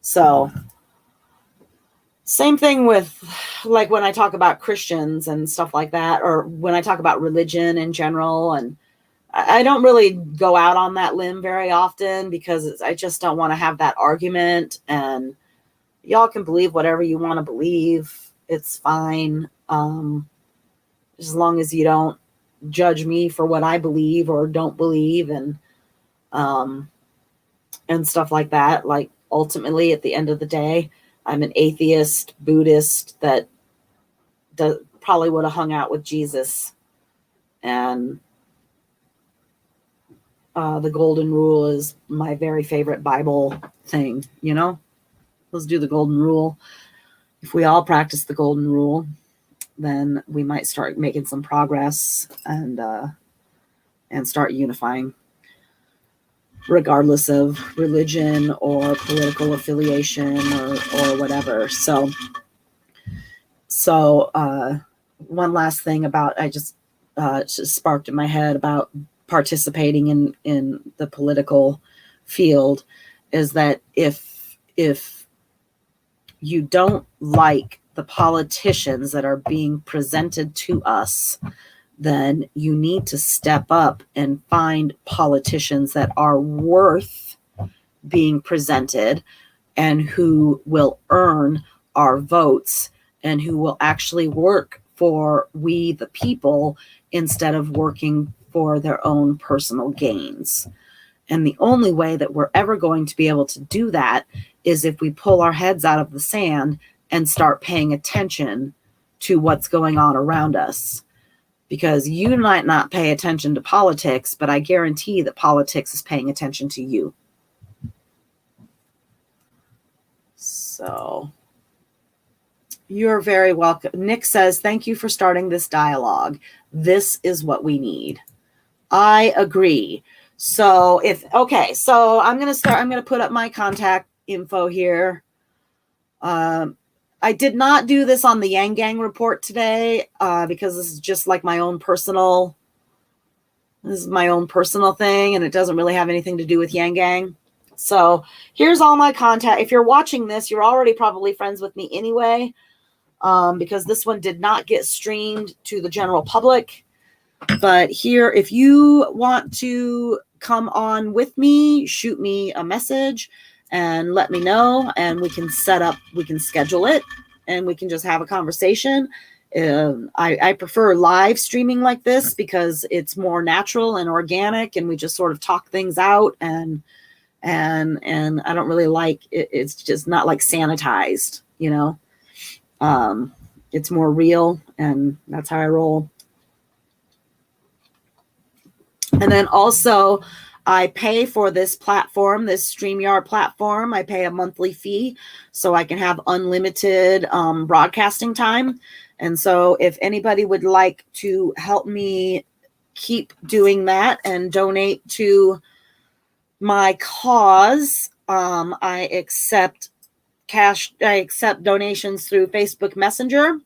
So same thing with like when I talk about Christians and stuff like that, or when I talk about religion in general. And I don't really go out on that limb very often because I just don't want to have that argument. And y'all can believe whatever you want to believe. It's fine. As long as you don't judge me for what I believe or don't believe and stuff like that. Like ultimately at the end of the day, I'm an atheist Buddhist that probably would have hung out with Jesus. And the golden rule is my very favorite Bible thing, Let's do the golden rule. If we all practice the golden rule, then we might start making some progress and start unifying, regardless of religion or political affiliation or whatever. So one last thing about, I just sparked in my head about participating in the political field, is that if you don't like the politicians that are being presented to us, then you need to step up and find politicians that are worth being presented and who will earn our votes and who will actually work for we the people instead of working for their own personal gains. And the only way that we're ever going to be able to do that is if we pull our heads out of the sand and start paying attention to what's going on around us. Because you might not pay attention to politics, but I guarantee that politics is paying attention to you. So you're very welcome. Nick says, thank you for starting this dialogue. This is what we need. I agree. So so I'm going to put up my contact info here. I did not do this on the Yang Gang report today because this is just like my own personal thing, and it doesn't really have anything to do with Yang Gang. So here's all my contact. If you're watching this, you're already probably friends with me anyway, because this one did not get streamed to the general public. But here, if you want to come on with me, shoot me a message and let me know, and we can schedule it, and we can just have a conversation. I prefer live streaming like this because it's more natural and organic, and we just sort of talk things out, and I don't really like it. It's just not like sanitized, it's more real, and that's how I roll. And then also, I pay for this platform, this StreamYard platform. I pay a monthly fee so I can have unlimited broadcasting time. And so if anybody would like to help me keep doing that and donate to my cause, I accept donations through Facebook Messenger.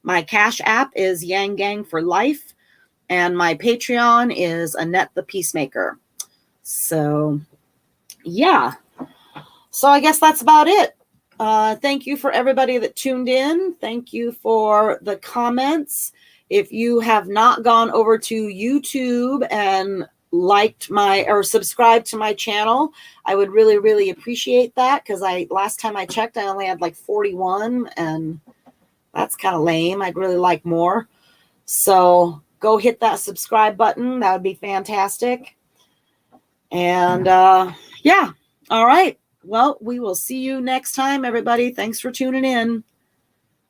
My Cash App is Yang Gang for Life. And my Patreon is Annette The Peacemaker. So, yeah. So I guess that's about it. Thank you for everybody that tuned in. Thank you for the comments. If you have not gone over to YouTube and subscribed to my channel, I would really, really appreciate that, because last time I checked, I only had like 41, and that's kind of lame. I'd really like more. So go hit that subscribe button. That would be fantastic. And yeah. All right. Well, we will see you next time, everybody. Thanks for tuning in.